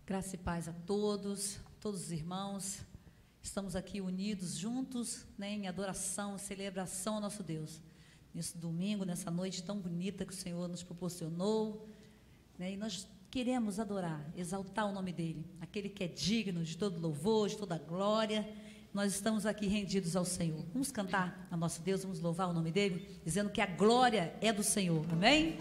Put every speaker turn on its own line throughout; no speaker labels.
Graça e paz a todos, todos os irmãos. Estamos aqui unidos, juntos, né, em adoração, celebração ao nosso Deus. Nesse domingo, nessa noite tão bonita que o Senhor nos proporcionou, né, e nós queremos adorar, exaltar o nome dEle, aquele que é digno de todo louvor, de toda glória. Nós estamos aqui rendidos ao Senhor. Vamos cantar a nosso Deus, vamos louvar o nome dEle, dizendo que a glória é do Senhor. Amém?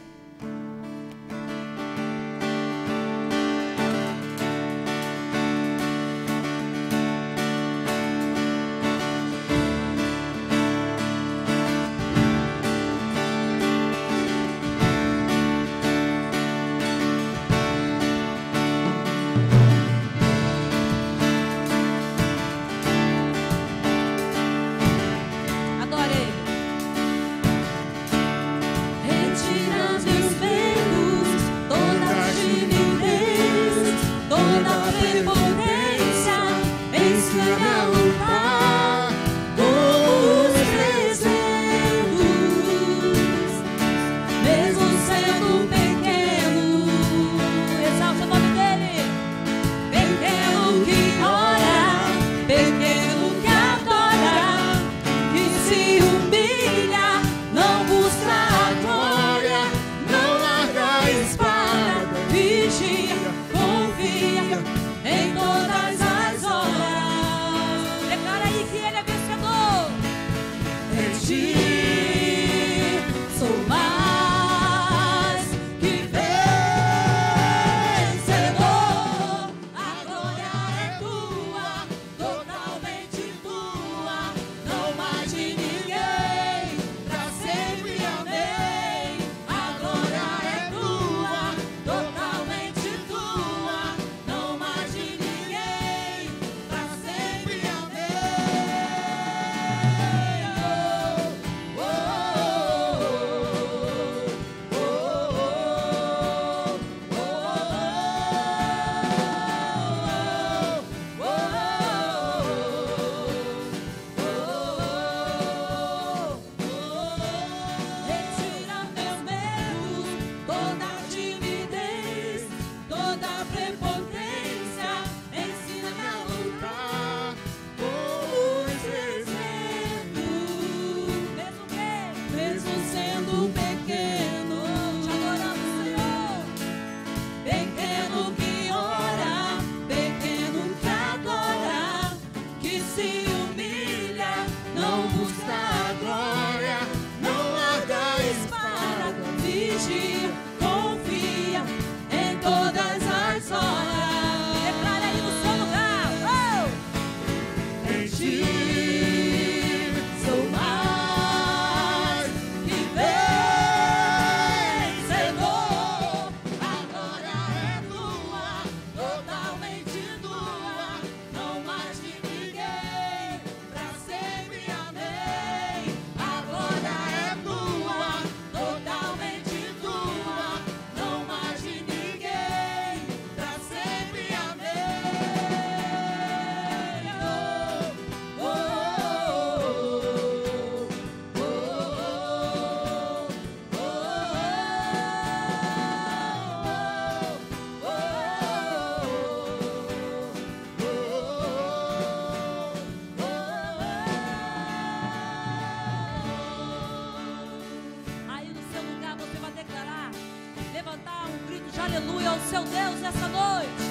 Aleluia ao seu Deus nessa noite.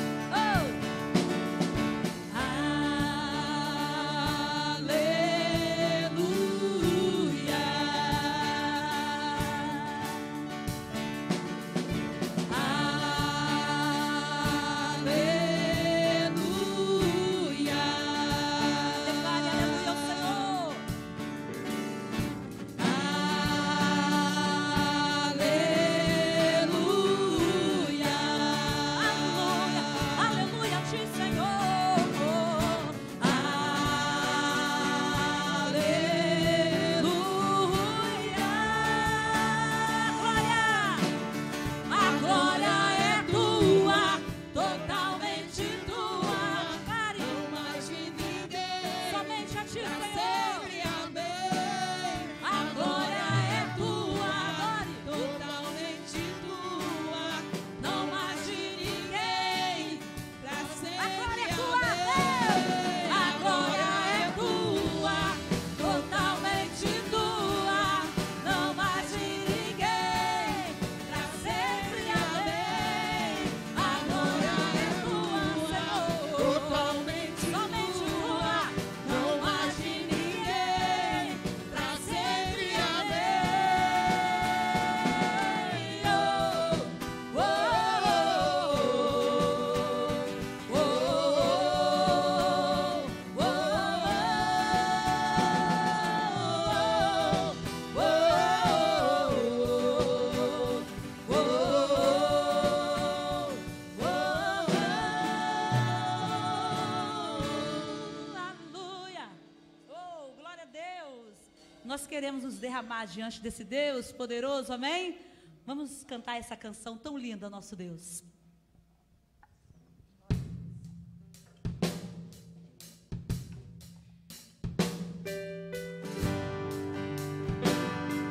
queremos nos derramar diante desse Deus poderoso, amém? Vamos cantar essa canção tão linda, nosso Deus.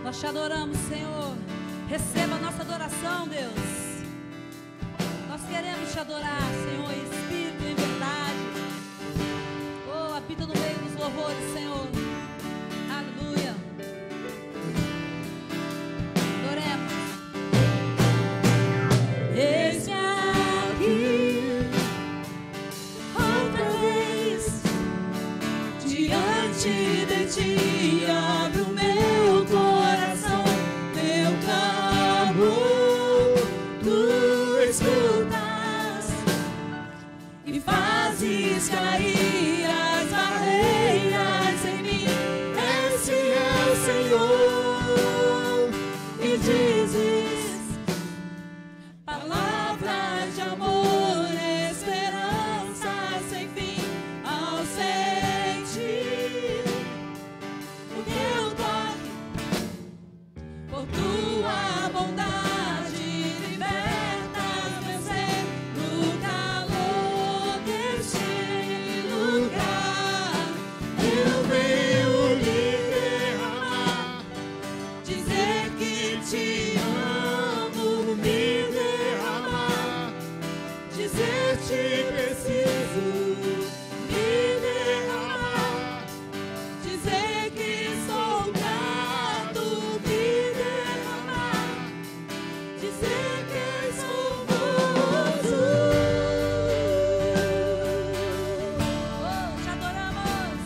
Nós te adoramos, Senhor. Receba a nossa adoração, Deus. Nós queremos te adorar, Senhor, em espírito e em verdade. Oh, habita no meio dos louvores, Senhor. Aleluia. Adoremos.
Eis-me aqui, outra vez, diante de ti, abre o meu coração, meu clamor, tu escutas e fazes cair as barreiras em mim. Esse é o Senhor, e dizes palavras de amor, esperança sem fim. Ao sentir o teu toque, por tua bondade, libertas meu ser no calor deste lugar. Eu venho lhe derramar, dizer que te amo, me derramar, dizer te preciso, me derramar, dizer que sou grato, me derramar, dizer que sou gozo.
Oh, te adoramos.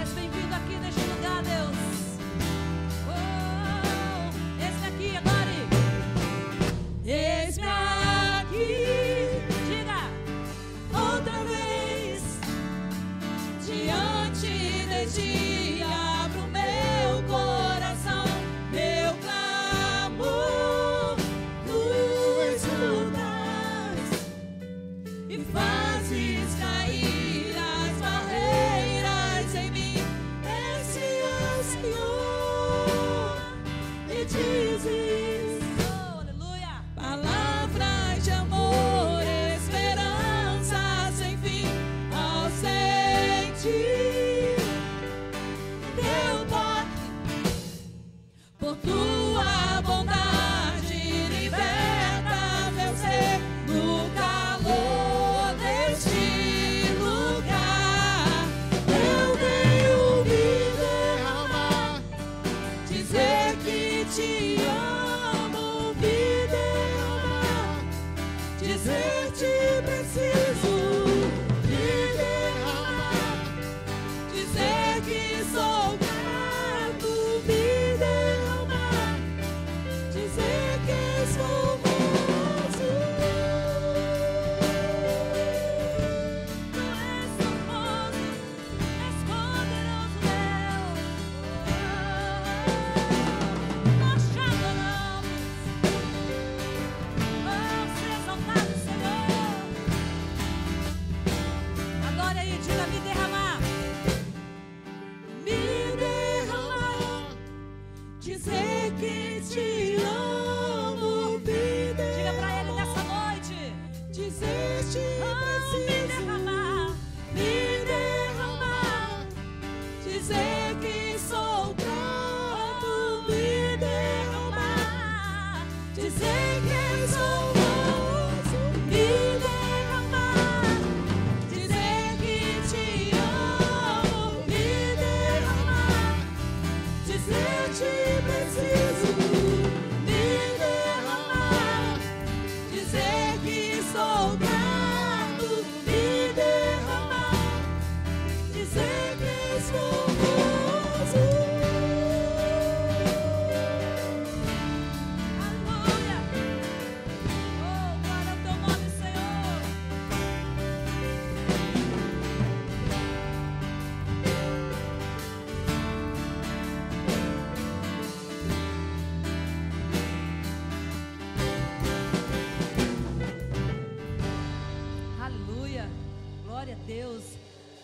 És bem-vindo aqui neste lugar, Deus. Oh, esse aqui agora.
Eis-me aqui,
Diga.
outra vez,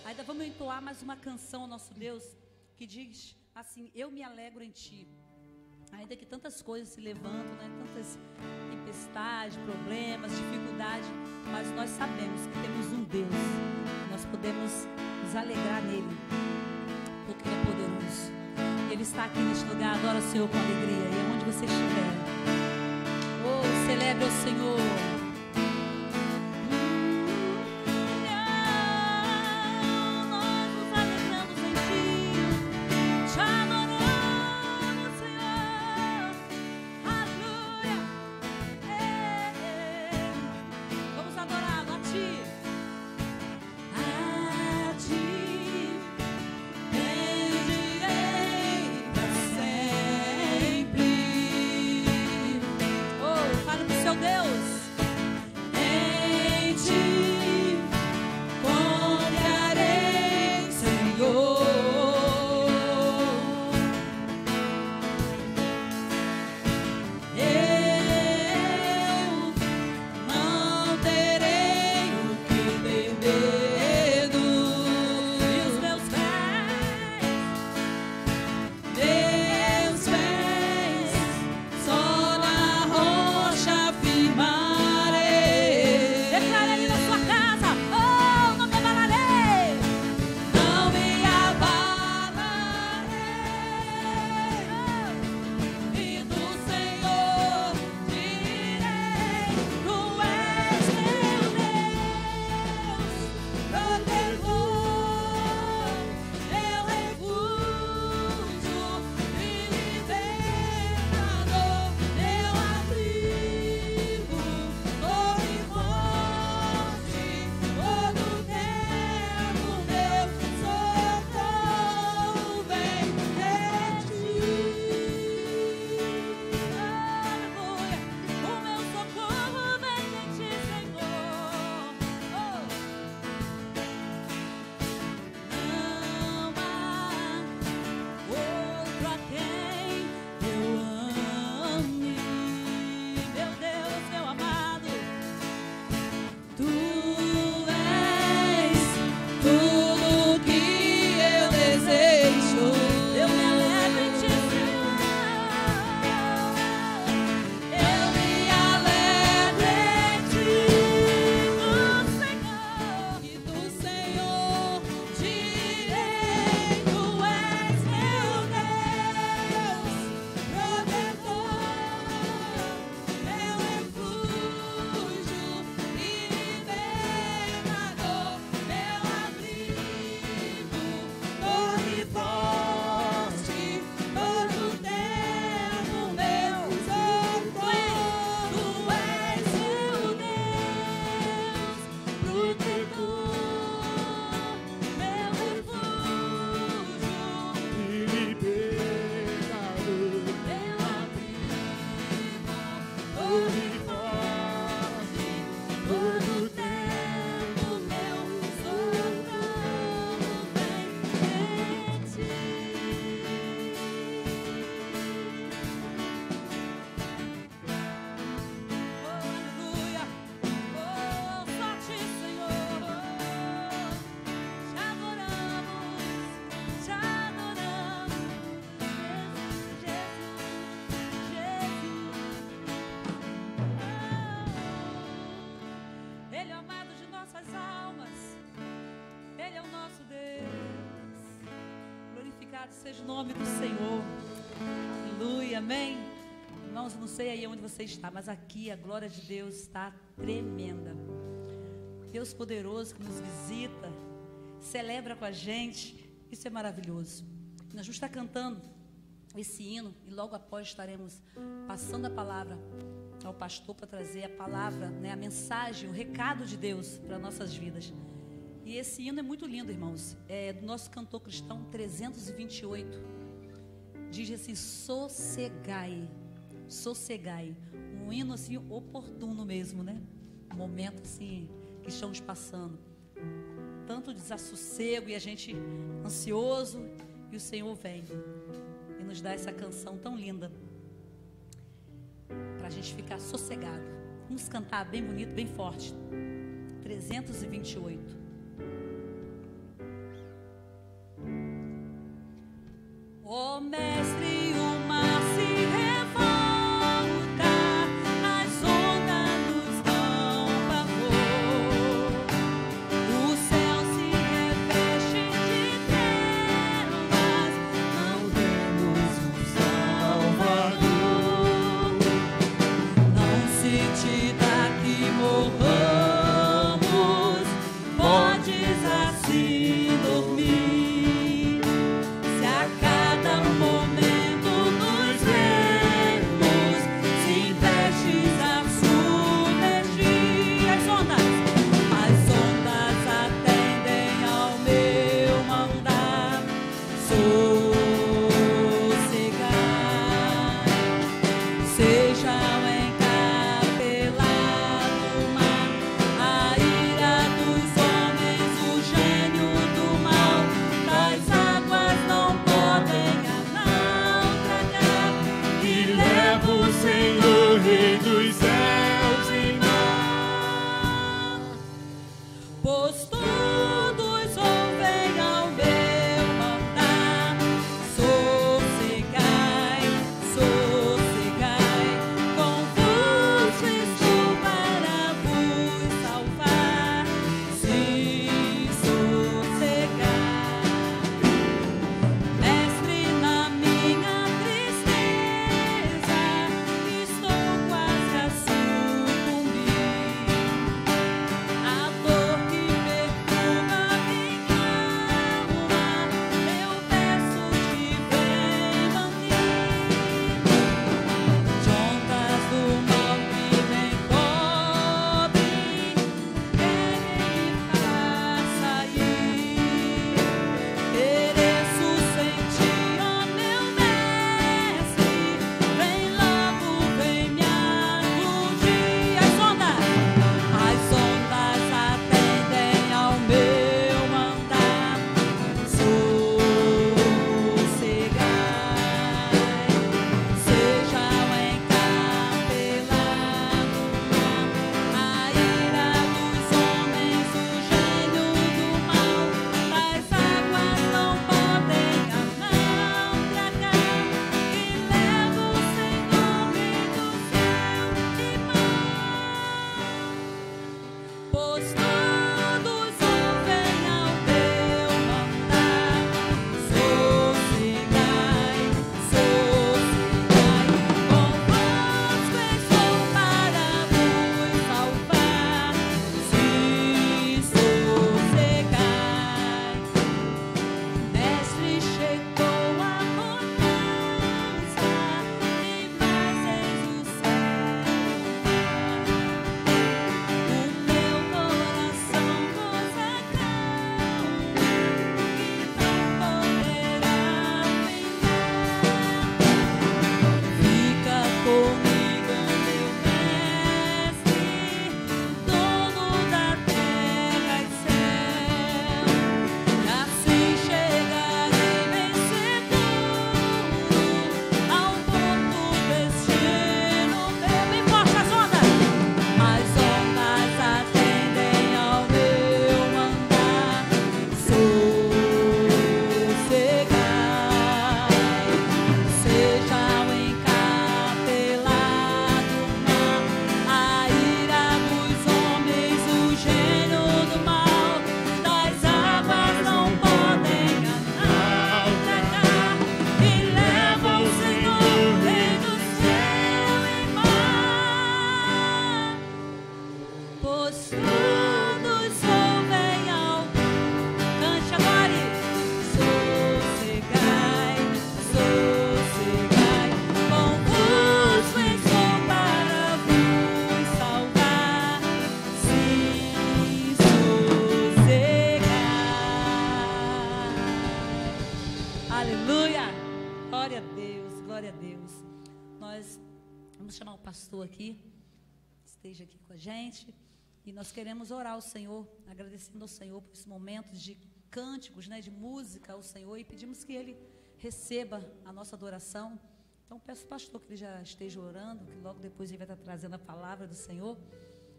Ainda vamos entoar mais uma canção ao nosso Deus, que diz assim: eu me alegro em ti. Ainda que tantas coisas se levantam, né? Tantas tempestades, problemas, dificuldades, mas nós sabemos que temos um Deus, nós podemos nos alegrar nele, porque ele é poderoso. Ele está aqui neste lugar. Adora o Senhor com alegria, e aonde você estiver, oh, celebre o Senhor. Seja o nome do Senhor. Aleluia, amém. Irmãos, não sei aí onde você está, mas aqui a glória de Deus está tremenda. Deus poderoso que nos visita, celebra com a gente. Isso é maravilhoso. Nós vamos estar cantando esse hino e logo após estaremos passando a palavra ao pastor para trazer a palavra, né, a mensagem, o recado de Deus para nossas vidas. E esse hino é muito lindo, irmãos. É do nosso cantor cristão 328. Diz assim: sossegai, sossegai. Um hino assim oportuno mesmo, né? Um momento assim que estamos passando. Tanto desassossego e a gente ansioso, e o Senhor vem e nos dá essa canção tão linda para a gente ficar sossegado. Vamos cantar bem bonito, bem forte. 328. Vamos chamar o pastor aqui, esteja aqui com a gente. E nós queremos orar ao Senhor, agradecendo ao Senhor por esse momento de cânticos, né, de música ao Senhor, e pedimos que Ele receba a nossa adoração. Então peço ao pastor que ele já esteja orando, que logo depois ele vai estar trazendo a palavra do Senhor,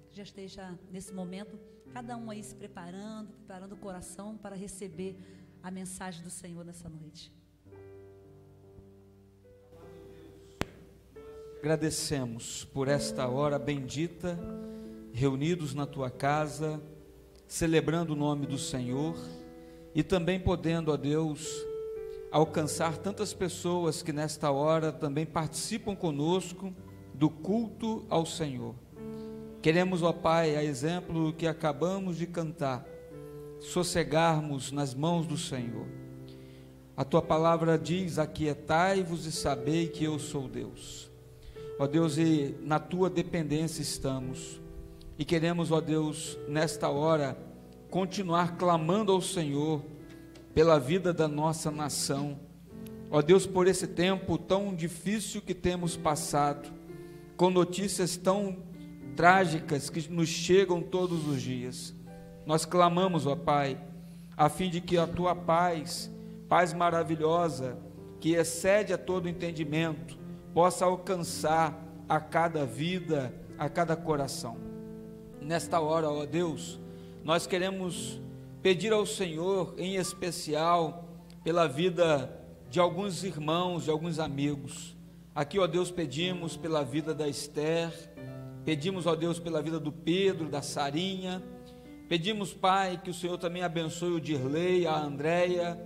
que já esteja nesse momento, cada um aí se preparando o coração para receber a mensagem do Senhor nessa noite.
Agradecemos por esta hora bendita, reunidos na tua casa, celebrando o nome do Senhor e também podendo, ó Deus, alcançar tantas pessoas que nesta hora também participam conosco do culto ao Senhor. Queremos, ó Pai, a exemplo do que acabamos de cantar, sossegarmos nas mãos do Senhor. A tua palavra diz: aquietai-vos e sabei que eu sou Deus. Ó Deus, e na tua dependência estamos, e queremos, ó Deus, nesta hora, continuar clamando ao Senhor pela vida da nossa nação. Ó Deus, por esse tempo tão difícil que temos passado, com notícias tão trágicas que nos chegam todos os dias, nós clamamos, ó Pai, a fim de que a tua paz maravilhosa, que excede a todo entendimento, possa alcançar a cada vida, a cada coração. Nesta hora, ó Deus, nós queremos pedir ao Senhor, em especial, pela vida de alguns irmãos, de alguns amigos. Aqui, ó Deus, pedimos pela vida da Esther, pedimos, ó Deus, pela vida do Pedro, da Sarinha, pedimos, Pai, que o Senhor também abençoe o Dirley, a Andréia,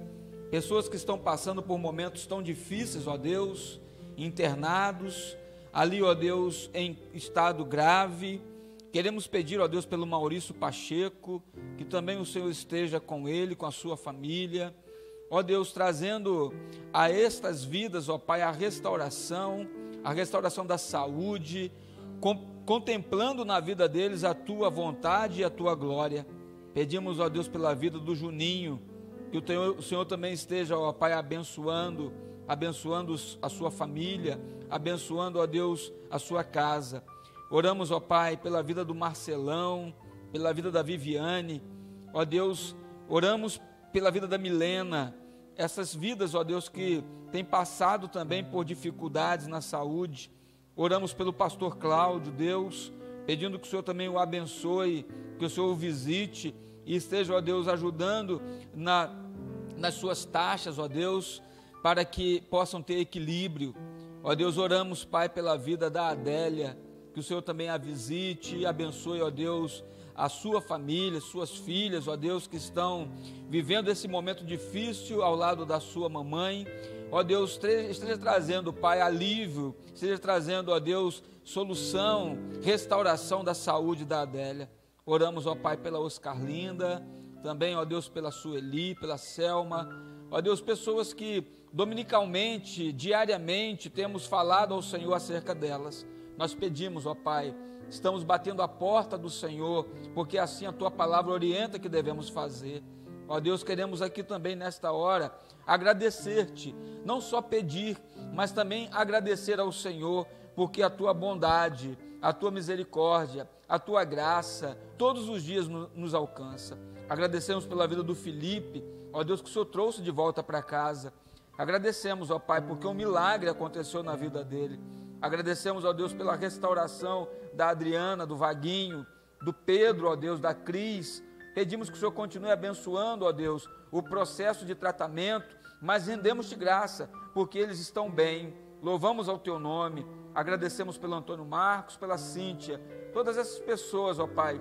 pessoas que estão passando por momentos tão difíceis, ó Deus, internados, ali, ó Deus, em estado grave. Queremos pedir, ó Deus, pelo Maurício Pacheco, que também o Senhor esteja com ele, com a sua família, ó Deus, trazendo a estas vidas, ó Pai, a restauração da saúde, contemplando na vida deles a tua vontade e a tua glória. Pedimos, ó Deus, pela vida do Juninho, que o Senhor também esteja, ó Pai, abençoando a sua família, abençoando, ó Deus, a sua casa. Oramos, ó Pai, pela vida do Marcelão, pela vida da Viviane, ó Deus, oramos pela vida da Milena, essas vidas, ó Deus, que têm passado também por dificuldades na saúde. Oramos pelo pastor Cláudio, Deus, pedindo que o Senhor também o abençoe, que o Senhor o visite e esteja, ó Deus, ajudando nas suas taxas, ó Deus, para que possam ter equilíbrio. Ó Deus, oramos, Pai, pela vida da Adélia, que o Senhor também a visite e abençoe, ó Deus, a sua família, suas filhas, ó Deus, que estão vivendo esse momento difícil ao lado da sua mamãe. Ó Deus, esteja trazendo, Pai, alívio, esteja trazendo, ó Deus, solução, restauração da saúde da Adélia. Oramos, ó Pai, pela Oscarlinda, também, ó Deus, pela Sueli, pela Selma, ó Deus, pessoas que dominicalmente, diariamente, temos falado ao Senhor acerca delas. Nós pedimos, ó Pai, estamos batendo a porta do Senhor, porque assim a Tua palavra orienta que devemos fazer. Ó Deus, queremos aqui também nesta hora agradecer-te, não só pedir, mas também agradecer ao Senhor, porque a Tua bondade, a Tua misericórdia, a Tua graça, todos os dias nos alcança. Agradecemos pela vida do Felipe, ó Deus, que o Senhor trouxe de volta para casa. Agradecemos, ó Pai, porque um milagre aconteceu na vida dele. Agradecemos, ó Deus, pela restauração da Adriana, do Vaguinho, do Pedro, ó Deus, da Cris. Pedimos que o Senhor continue abençoando, ó Deus, o processo de tratamento, mas rendemos-te graça, porque eles estão bem. Louvamos ao Teu nome. Agradecemos pelo Antônio Marcos, pela Cíntia, todas essas pessoas, ó Pai,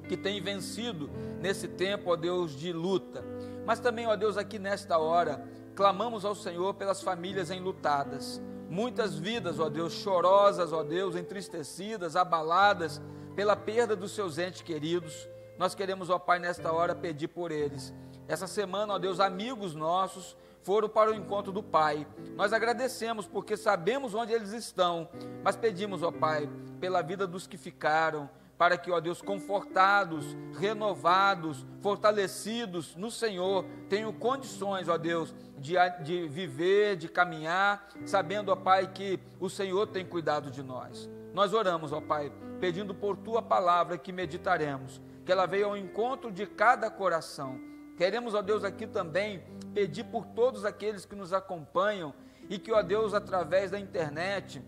que têm vencido nesse tempo, ó Deus, de luta. Mas também, ó Deus, aqui nesta hora, clamamos ao Senhor pelas famílias enlutadas. Muitas vidas, ó Deus, chorosas, ó Deus, entristecidas, abaladas pela perda dos seus entes queridos. Nós queremos, ó Pai, nesta hora pedir por eles. Essa semana, ó Deus, amigos nossos foram para o encontro do Pai. Nós agradecemos porque sabemos onde eles estão, mas pedimos, ó Pai, pela vida dos que ficaram, para que, ó Deus, confortados, renovados, fortalecidos no Senhor, tenham condições, ó Deus, de viver, de caminhar, sabendo, ó Pai, que o Senhor tem cuidado de nós. Nós oramos, ó Pai, pedindo por Tua palavra que meditaremos, que ela venha ao encontro de cada coração. Queremos, ó Deus, aqui também pedir por todos aqueles que nos acompanham e que, ó Deus, através da internet,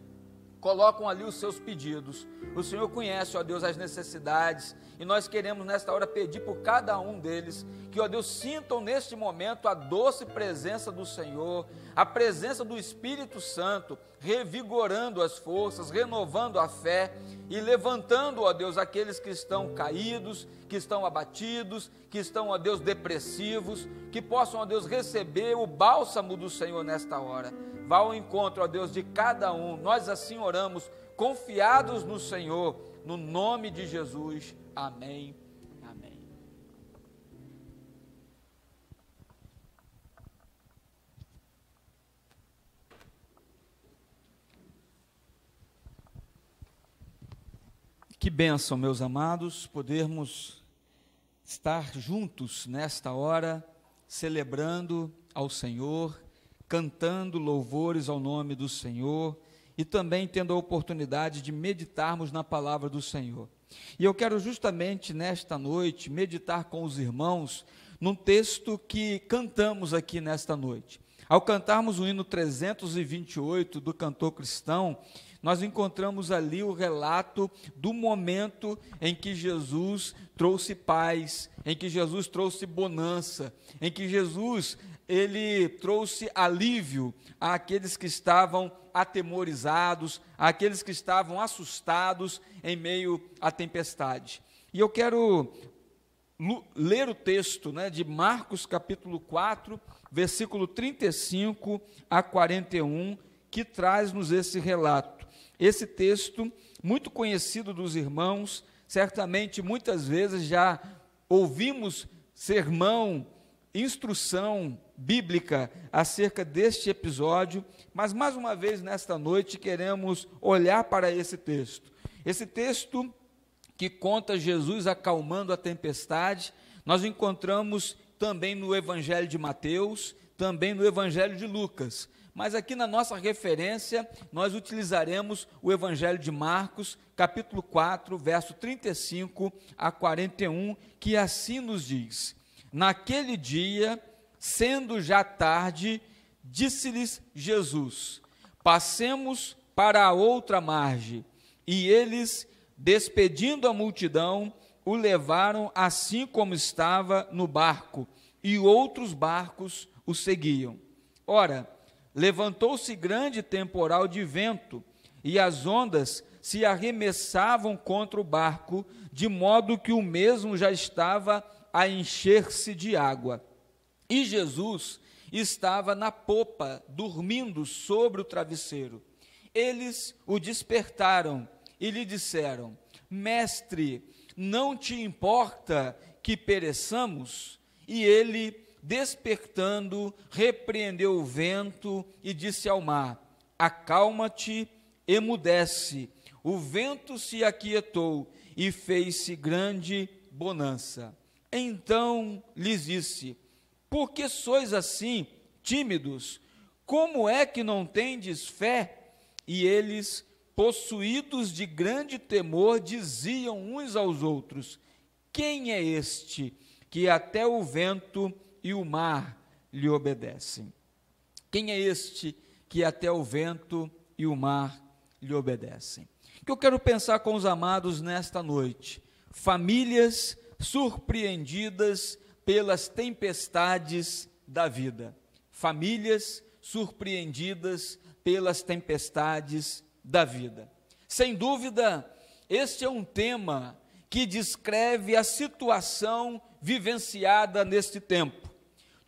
colocam ali os seus pedidos. O Senhor conhece, ó Deus, as necessidades, e nós queremos nesta hora pedir por cada um deles, que, ó Deus, sintam neste momento a doce presença do Senhor, a presença do Espírito Santo, revigorando as forças, renovando a fé e levantando, ó Deus, aqueles que estão caídos, que estão abatidos, que estão, ó Deus, depressivos, que possam, ó Deus, receber o bálsamo do Senhor nesta hora. Vá ao encontro, ó Deus, de cada um. Nós assim oramos, confiados no Senhor, no nome de Jesus. Amém. Amém. Que bênção, meus amados, podermos estar juntos nesta hora, celebrando ao Senhor, cantando louvores ao nome do Senhor e também tendo a oportunidade de meditarmos na palavra do Senhor. E eu quero justamente nesta noite meditar com os irmãos num texto que cantamos aqui nesta noite. Ao cantarmos o hino 328 do cantor cristão, nós encontramos ali o relato do momento em que Jesus trouxe paz, em que Jesus trouxe bonança, em que Jesus, ele trouxe alívio àqueles que estavam atemorizados, àqueles que estavam assustados em meio à tempestade. E eu quero ler o texto, de Marcos capítulo 4, versículo 35 a 41, que traz-nos esse relato. Esse texto, muito conhecido dos irmãos, certamente muitas vezes já ouvimos sermão, instrução bíblica acerca deste episódio, mas mais uma vez nesta noite queremos olhar para esse texto. Esse texto que conta Jesus acalmando a tempestade, nós encontramos também no Evangelho de Mateus, também no Evangelho de Lucas. Mas aqui na nossa referência, nós utilizaremos o Evangelho de Marcos, capítulo 4, verso 35 a 41, que assim nos diz: Naquele dia, sendo já tarde, disse-lhes Jesus: Passemos para a outra margem. E eles, despedindo a multidão, o levaram assim como estava no barco, e outros barcos o seguiam. Ora, levantou-se grande temporal de vento, e as ondas se arremessavam contra o barco, de modo que o mesmo já estava a encher-se de água. E Jesus estava na popa, dormindo sobre o travesseiro. Eles o despertaram e lhe disseram: Mestre, não te importa que pereçamos? E ele, despertando, repreendeu o vento e disse ao mar: Acalma-te, emudece. O vento se aquietou e fez-se grande bonança. Então lhes disse: Por que sois assim tímidos? Como é que não tendes fé? E eles, possuídos de grande temor, diziam uns aos outros: Quem é este que até o vento e o mar lhe obedecem? Quem é este que até o vento e o mar lhe obedecem? O que eu quero pensar com os amados nesta noite: famílias surpreendidas pelas tempestades da vida. Famílias surpreendidas pelas tempestades da vida. Sem dúvida, este é um tema que descreve a situação vivenciada neste tempo.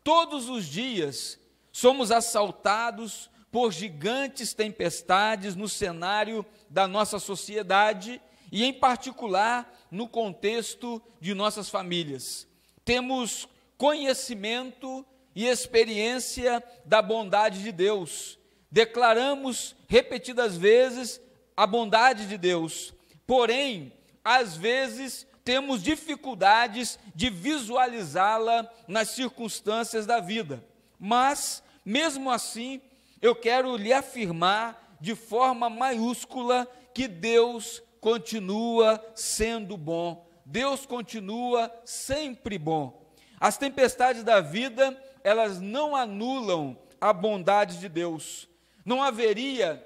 Todos os dias somos assaltados por gigantes tempestades no cenário da nossa sociedade e, em particular, no contexto de nossas famílias. Temos conhecimento e experiência da bondade de Deus. Declaramos repetidas vezes a bondade de Deus. Porém, às vezes, temos dificuldades de visualizá-la nas circunstâncias da vida. Mas, mesmo assim, eu quero lhe afirmar de forma maiúscula que Deus continua sendo bom. Deus continua sempre bom. As tempestades da vida, elas não anulam a bondade de Deus. Não haveria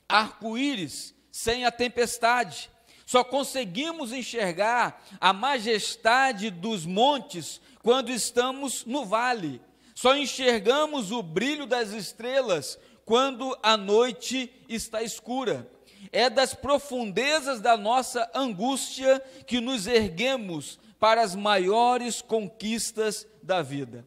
arco-íris sem a tempestade. Só conseguimos enxergar a majestade dos montes quando estamos no vale. Só enxergamos o brilho das estrelas quando a noite está escura. É das profundezas da nossa angústia que nos erguemos para as maiores conquistas da vida.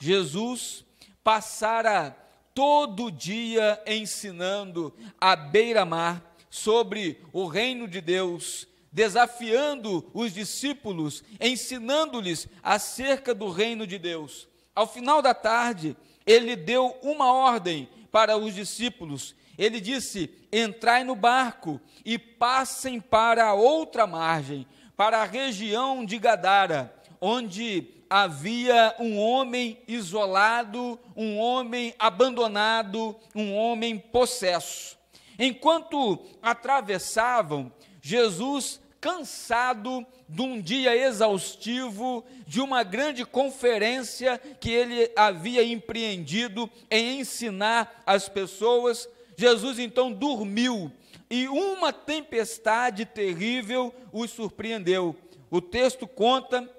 Jesus passara todo dia ensinando à beira-mar sobre o reino de Deus, desafiando os discípulos, ensinando-lhes acerca do reino de Deus. Ao final da tarde, ele deu uma ordem para os discípulos. Ele disse: entrai no barco e passem para a outra margem, para a região de Gadara, onde havia um homem isolado, um homem abandonado, um homem possesso. Enquanto atravessavam, Jesus, cansado de um dia exaustivo, de uma grande conferência que ele havia empreendido em ensinar as pessoas, Jesus então dormiu e uma tempestade terrível os surpreendeu. O texto conta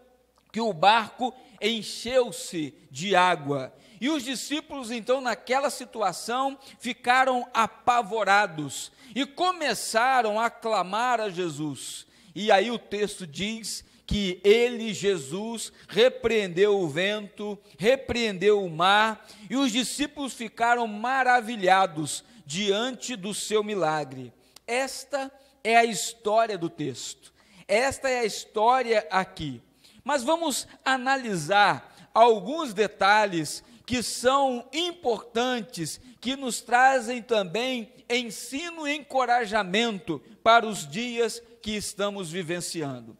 que o barco encheu-se de água. E os discípulos, então, naquela situação, ficaram apavorados e começaram a clamar a Jesus. E aí o texto diz que ele, Jesus, repreendeu o vento, repreendeu o mar, e os discípulos ficaram maravilhados diante do seu milagre. Esta é a história do texto. Esta é a história aqui. Mas vamos analisar alguns detalhes que são importantes, que nos trazem também ensino e encorajamento para os dias que estamos vivenciando.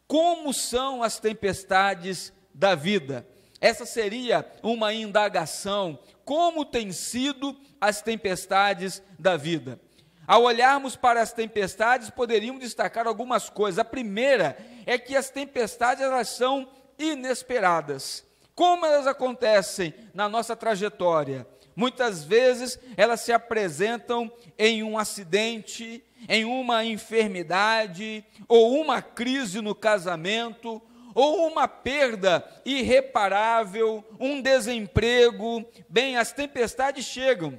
Como são as tempestades da vida? Essa seria uma indagação. Como têm sido as tempestades da vida? Ao olharmos para as tempestades, poderíamos destacar algumas coisas. A primeira é que as tempestades, elas são inesperadas. Como elas acontecem na nossa trajetória? Muitas vezes elas se apresentam em um acidente, em uma enfermidade, ou uma crise no casamento, ou uma perda irreparável, um desemprego. Bem, as tempestades chegam.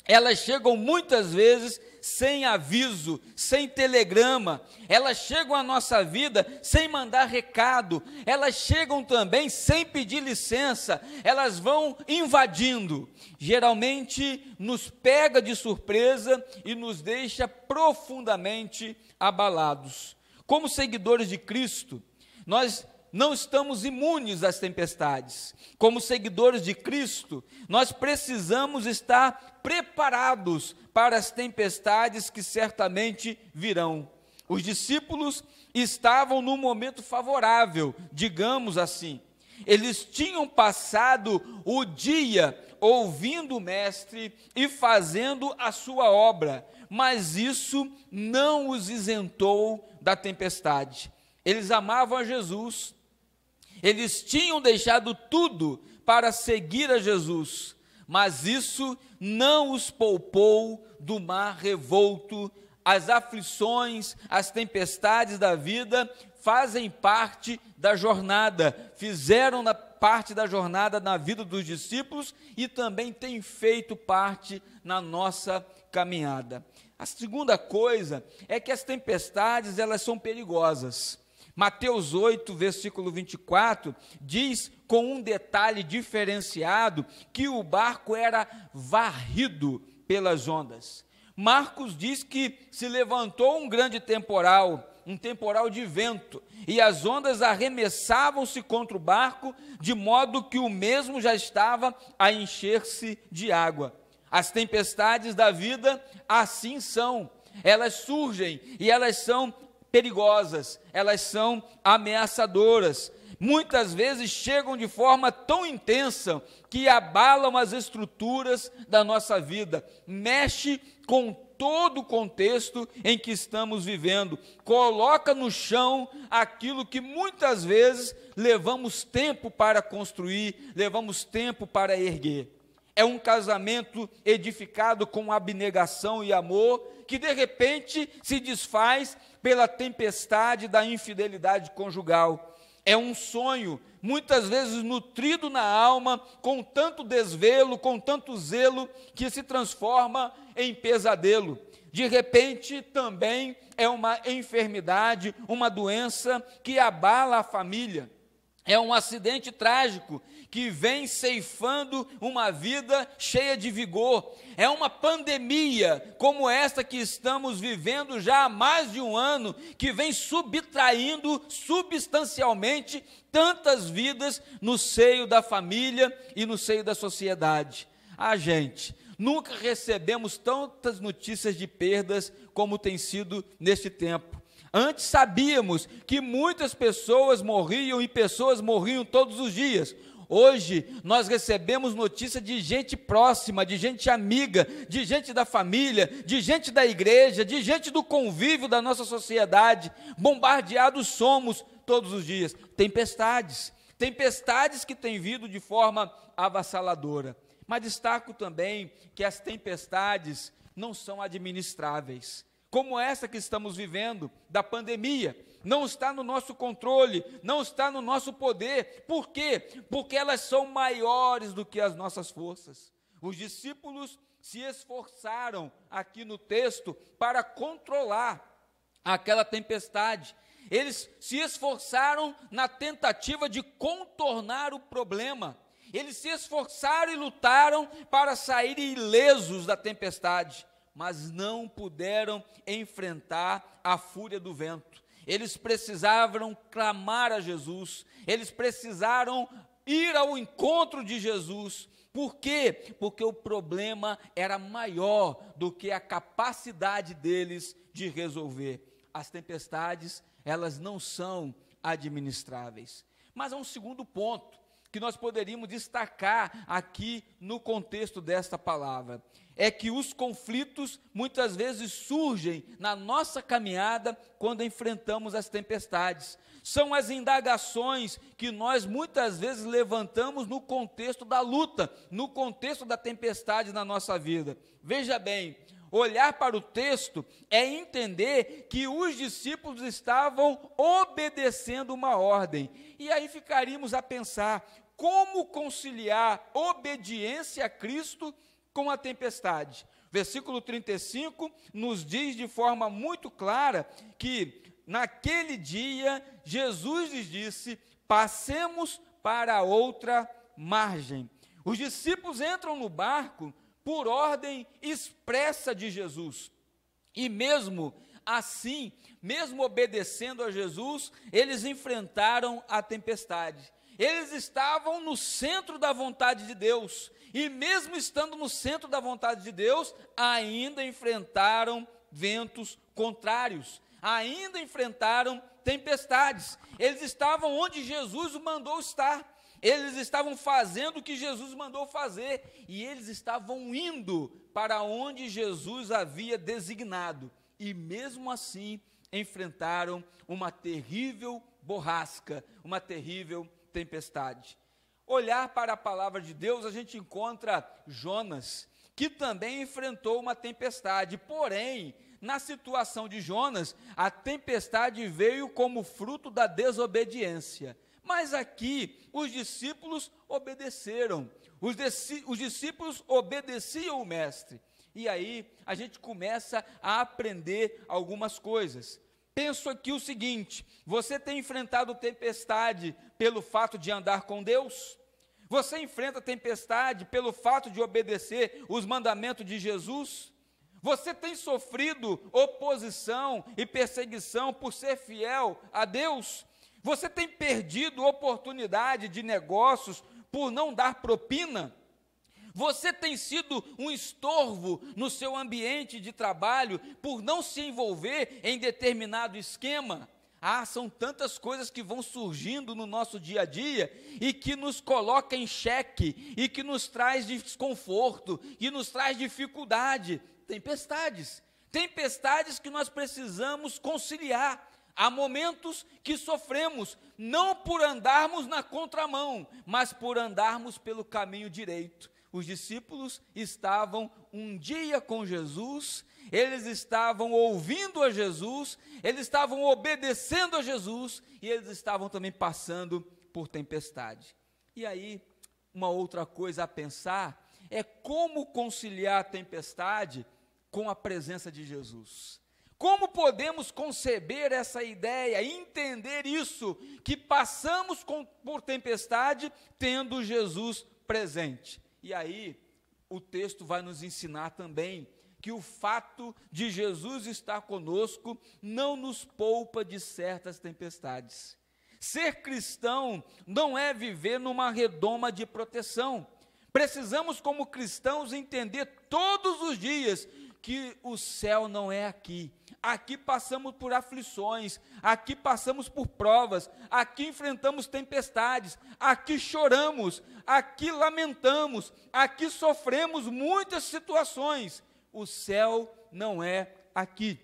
Elas chegam muitas vezes sem aviso, sem telegrama. Elas chegam à nossa vida sem mandar recado. Elas chegam também sem pedir licença. Elas vão invadindo. Geralmente nos pega de surpresa e nos deixa profundamente abalados. Como seguidores de Cristo, nós não estamos imunes às tempestades. Como seguidores de Cristo, nós precisamos estar preparados para as tempestades que certamente virão. Os discípulos estavam num momento favorável, digamos assim. Eles tinham passado o dia ouvindo o Mestre e fazendo a sua obra, mas isso não os isentou da tempestade. Eles amavam a Jesus. Eles tinham deixado tudo para seguir a Jesus, mas isso não os poupou do mar revolto. As aflições, as tempestades da vida fazem parte da jornada, fizeram parte da jornada na vida dos discípulos e também têm feito parte na nossa caminhada. A segunda coisa é que as tempestades, elas são perigosas. Mateus 8, versículo 24, diz com um detalhe diferenciado que o barco era varrido pelas ondas. Marcos diz que se levantou um grande temporal, um temporal de vento, e as ondas arremessavam-se contra o barco, de modo que o mesmo já estava a encher-se de água. As tempestades da vida assim são, elas surgem e elas são perigosas, elas são ameaçadoras. Muitas vezes chegam de forma tão intensa que abalam as estruturas da nossa vida, mexe com todo o contexto em que estamos vivendo, coloca no chão aquilo que muitas vezes levamos tempo para construir, levamos tempo para erguer. É um casamento edificado com abnegação e amor, que de repente se desfaz pela tempestade da infidelidade conjugal. É um sonho, muitas vezes nutrido na alma, com tanto desvelo, com tanto zelo, que se transforma em pesadelo. De repente, também é uma enfermidade, uma doença que abala a família. É um acidente trágico que vem ceifando uma vida cheia de vigor. É uma pandemia como esta que estamos vivendo já há mais de um ano, que vem subtraindo substancialmente tantas vidas no seio da família e no seio da sociedade. Gente, nunca recebemos tantas notícias de perdas como tem sido neste tempo. Antes sabíamos que muitas pessoas morriam e pessoas morriam todos os dias. Hoje nós recebemos notícia de gente próxima, de gente amiga, de gente da família, de gente da igreja, de gente do convívio da nossa sociedade. Bombardeados somos todos os dias. Tempestades que têm vindo de forma avassaladora. Mas destaco também que as tempestades não são administráveis, como essa que estamos vivendo, da pandemia. Não está no nosso controle, não está no nosso poder. Por quê? Porque elas são maiores do que as nossas forças. Os discípulos se esforçaram aqui no texto para controlar aquela tempestade. Eles se esforçaram na tentativa de contornar o problema. Eles se esforçaram e lutaram para sair ilesos da tempestade, mas não puderam enfrentar a fúria do vento. Eles precisavam clamar a Jesus, eles precisaram ir ao encontro de Jesus. Por quê? Porque o problema era maior do que a capacidade deles de resolver. As tempestades, elas não são administráveis. Mas há um segundo ponto que nós poderíamos destacar aqui no contexto desta palavra. É que os conflitos muitas vezes surgem na nossa caminhada quando enfrentamos as tempestades. São as indagações que nós muitas vezes levantamos no contexto da luta, no contexto da tempestade na nossa vida. Veja bem, olhar para o texto é entender que os discípulos estavam obedecendo uma ordem. E aí ficaríamos a pensar, como conciliar obediência a Cristo com a tempestade? Versículo 35 nos diz de forma muito clara que naquele dia Jesus lhes disse: passemos para outra margem. Os discípulos entram no barco por ordem expressa de Jesus. E mesmo assim, mesmo obedecendo a Jesus, eles enfrentaram a tempestade. Eles estavam no centro da vontade de Deus, e mesmo estando no centro da vontade de Deus, ainda enfrentaram ventos contrários, ainda enfrentaram tempestades. Eles estavam onde Jesus os mandou estar, eles estavam fazendo o que Jesus mandou fazer, e eles estavam indo para onde Jesus havia designado, e mesmo assim enfrentaram uma terrível borrasca, uma terrível tempestade. Olhar para a palavra de Deus, a gente encontra Jonas, que também enfrentou uma tempestade, porém, na situação de Jonas, a tempestade veio como fruto da desobediência. Mas aqui, os discípulos obedeceram, os discípulos obedeciam o mestre. E aí, a gente começa a aprender algumas coisas. Penso aqui o seguinte: você tem enfrentado tempestade pelo fato de andar com Deus? Você enfrenta tempestade pelo fato de obedecer os mandamentos de Jesus? Você tem sofrido oposição e perseguição por ser fiel a Deus? Você tem perdido oportunidade de negócios por não dar propina? Você tem sido um estorvo no seu ambiente de trabalho por não se envolver em determinado esquema? São tantas coisas que vão surgindo no nosso dia a dia e que nos coloca em xeque e que nos traz desconforto, que nos traz dificuldade. Tempestades que nós precisamos conciliar. Há momentos que sofremos, não por andarmos na contramão, mas por andarmos pelo caminho direito. Os discípulos estavam um dia com Jesus, eles estavam ouvindo a Jesus, eles estavam obedecendo a Jesus, e eles estavam também passando por tempestade. E aí, uma outra coisa a pensar é como conciliar a tempestade com a presença de Jesus. Como podemos conceber essa ideia, entender isso, que passamos por tempestade tendo Jesus presente? E aí, o texto vai nos ensinar também que o fato de Jesus estar conosco não nos poupa de certas tempestades. Ser cristão não é viver numa redoma de proteção. Precisamos, como cristãos, entender todos os dias que o céu não é aqui. Aqui passamos por aflições, aqui passamos por provas, aqui enfrentamos tempestades, aqui choramos, aqui lamentamos, aqui sofremos muitas situações. O céu não é aqui.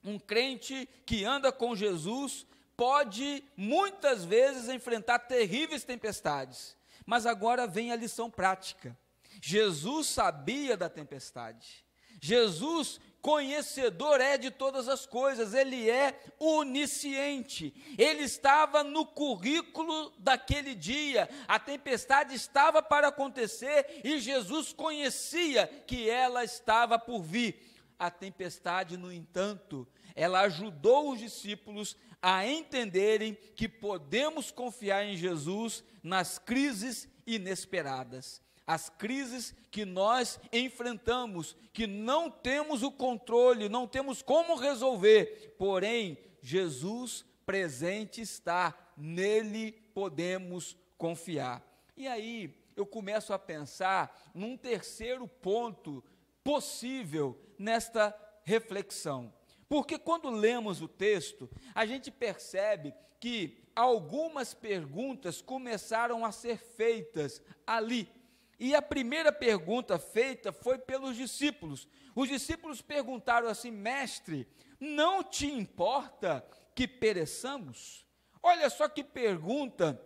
Um crente que anda com Jesus pode muitas vezes enfrentar terríveis tempestades, mas agora vem a lição prática. Jesus sabia da tempestade. Jesus, conhecedor é de todas as coisas, ele é onisciente, ele estava no currículo daquele dia, a tempestade estava para acontecer e Jesus conhecia que ela estava por vir. A tempestade, no entanto, ela ajudou os discípulos a entenderem que podemos confiar em Jesus nas crises inesperadas. As crises que nós enfrentamos, que não temos o controle, não temos como resolver, porém, Jesus presente está, nele podemos confiar. E aí, eu começo a pensar num terceiro ponto possível nesta reflexão. Porque quando lemos o texto, a gente percebe que algumas perguntas começaram a ser feitas ali. E a primeira pergunta feita foi pelos discípulos. Os discípulos perguntaram assim: mestre, não te importa que pereçamos? Olha só que pergunta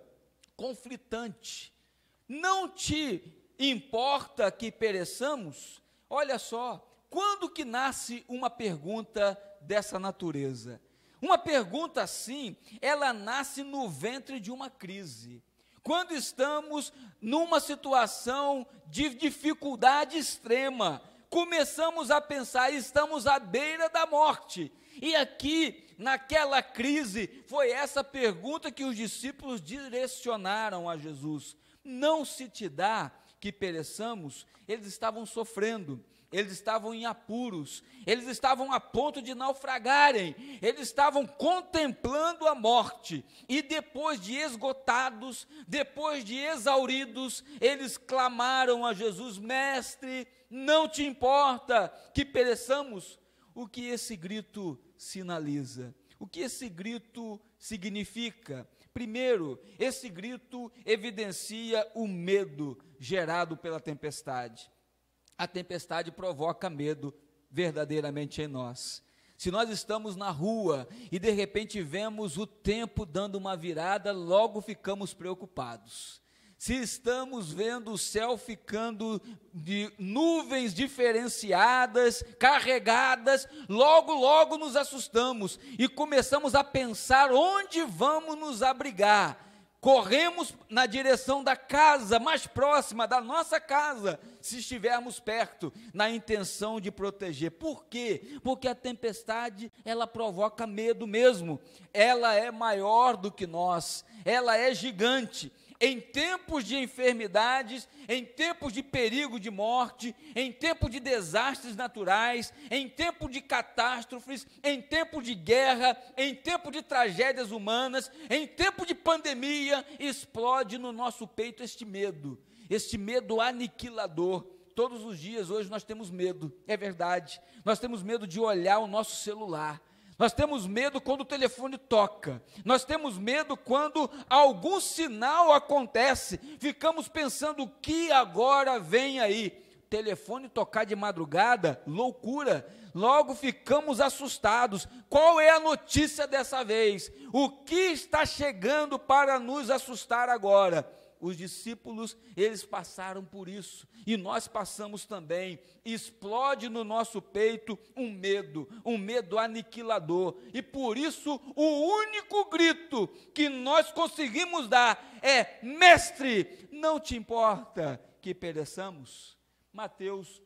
conflitante. Não te importa que pereçamos? Olha só, quando que nasce uma pergunta dessa natureza? Uma pergunta assim, ela nasce no ventre de uma crise. Quando estamos numa situação de dificuldade extrema, começamos a pensar, estamos à beira da morte. E aqui, naquela crise, foi essa pergunta que os discípulos direcionaram a Jesus. Não se te dá que pereçamos? Eles estavam sofrendo, eles estavam em apuros, eles estavam a ponto de naufragarem, eles estavam contemplando a morte, e depois de esgotados, depois de exauridos, eles clamaram a Jesus: mestre, não te importa que pereçamos? O que esse grito sinaliza? O que esse grito significa? Primeiro, esse grito evidencia o medo gerado pela tempestade. A tempestade provoca medo verdadeiramente em nós. Se nós estamos na rua e de repente vemos o tempo dando uma virada, logo ficamos preocupados. Se estamos vendo o céu ficando de nuvens diferenciadas, carregadas, logo nos assustamos e começamos a pensar onde vamos nos abrigar. Corremos na direção da casa mais próxima, da nossa casa, se estivermos perto, na intenção de proteger. Por quê? Porque a tempestade, ela provoca medo mesmo. Ela é maior do que nós, ela é gigante. Em tempos de enfermidades, em tempos de perigo de morte, em tempos de desastres naturais, em tempo de catástrofes, em tempo de guerra, em tempo de tragédias humanas, em tempo de pandemia, explode no nosso peito este medo aniquilador. Todos os dias hoje nós temos medo, é verdade, nós temos medo de olhar o nosso celular. Nós temos medo quando o telefone toca, nós temos medo quando algum sinal acontece, ficamos pensando: o que agora vem aí? Telefone tocar de madrugada, loucura, logo ficamos assustados. Qual é a notícia dessa vez? O que está chegando para nos assustar agora? os discípulos, eles passaram por isso, e nós passamos também. Explode no nosso peito um medo aniquilador, e por isso o único grito que nós conseguimos dar é: Mestre, não te importa que pereçamos? Mateus